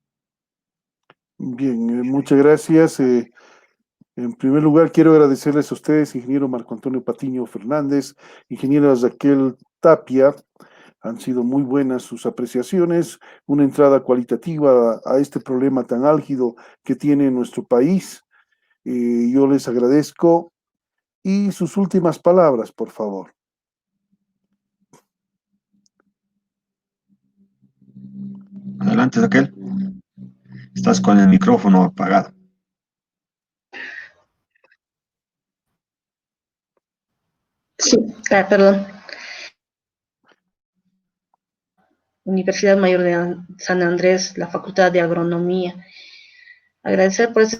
bien, muchas gracias. En primer lugar, quiero agradecerles a ustedes, ingeniero Marco Antonio Patiño Fernández, ingeniera Raquel Tapia. Han sido muy buenas sus apreciaciones, una entrada cualitativa a este problema tan álgido que tiene nuestro país. Yo les agradezco. Y sus últimas palabras, por favor. Adelante, Raquel. Estás con el micrófono apagado. sí, perdón. Universidad Mayor de San Andrés, la Facultad de Agronomía. Agradecer por eso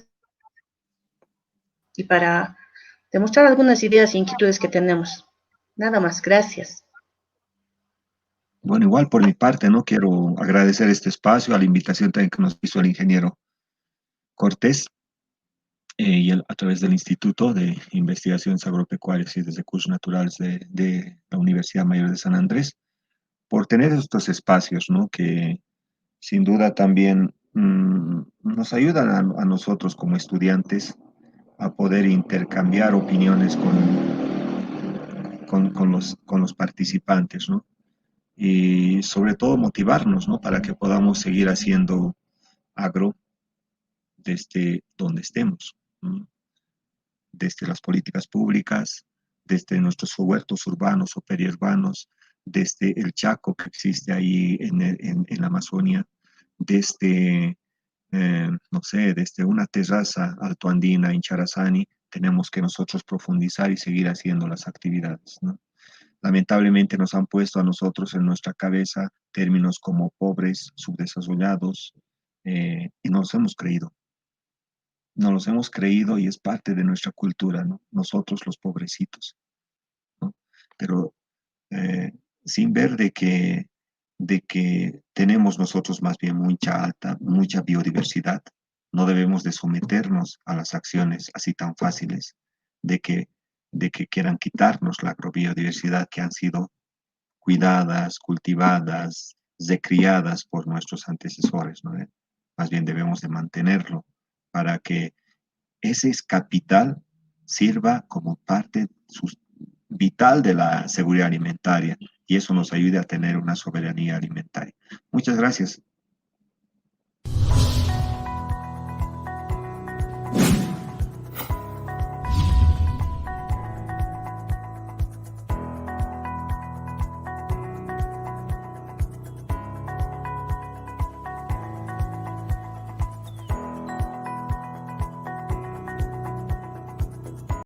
y para demostrar algunas ideas e inquietudes que tenemos. Nada más, gracias. Bueno, igual por mi parte, ¿no? Quiero agradecer este espacio, a la invitación también que nos hizo el ingeniero Cortés, a través del Instituto de Investigaciones Agropecuarias y de Recursos Naturales de la Universidad Mayor de San Andrés, por tener estos espacios, ¿no? Que sin duda también nos ayudan a nosotros como estudiantes a poder intercambiar opiniones con los participantes, ¿no? Y sobre todo motivarnos, ¿no? Para que podamos seguir haciendo agro desde donde estemos, ¿no? Desde las políticas públicas, desde nuestros huertos urbanos o periurbanos, desde el Chaco que existe ahí en la Amazonia, desde, no sé, desde una terraza altoandina en Charazani, tenemos que nosotros profundizar y seguir haciendo las actividades, ¿no? Lamentablemente nos han puesto a nosotros en nuestra cabeza términos como pobres, subdesarrollados, y no los hemos creído. No los hemos creído y es parte de nuestra cultura, ¿no? Nosotros los pobrecitos, ¿no? Pero eh, sin ver de que tenemos nosotros más bien mucha biodiversidad, no debemos de someternos a las acciones así tan fáciles de que quieran quitarnos la agrobiodiversidad que han sido cuidadas, cultivadas, recriadas por nuestros antecesores, ¿no? Más bien debemos de mantenerlo para que ese es capital sirva como parte vital de la seguridad alimentaria y eso nos ayude a tener una soberanía alimentaria. Muchas gracias.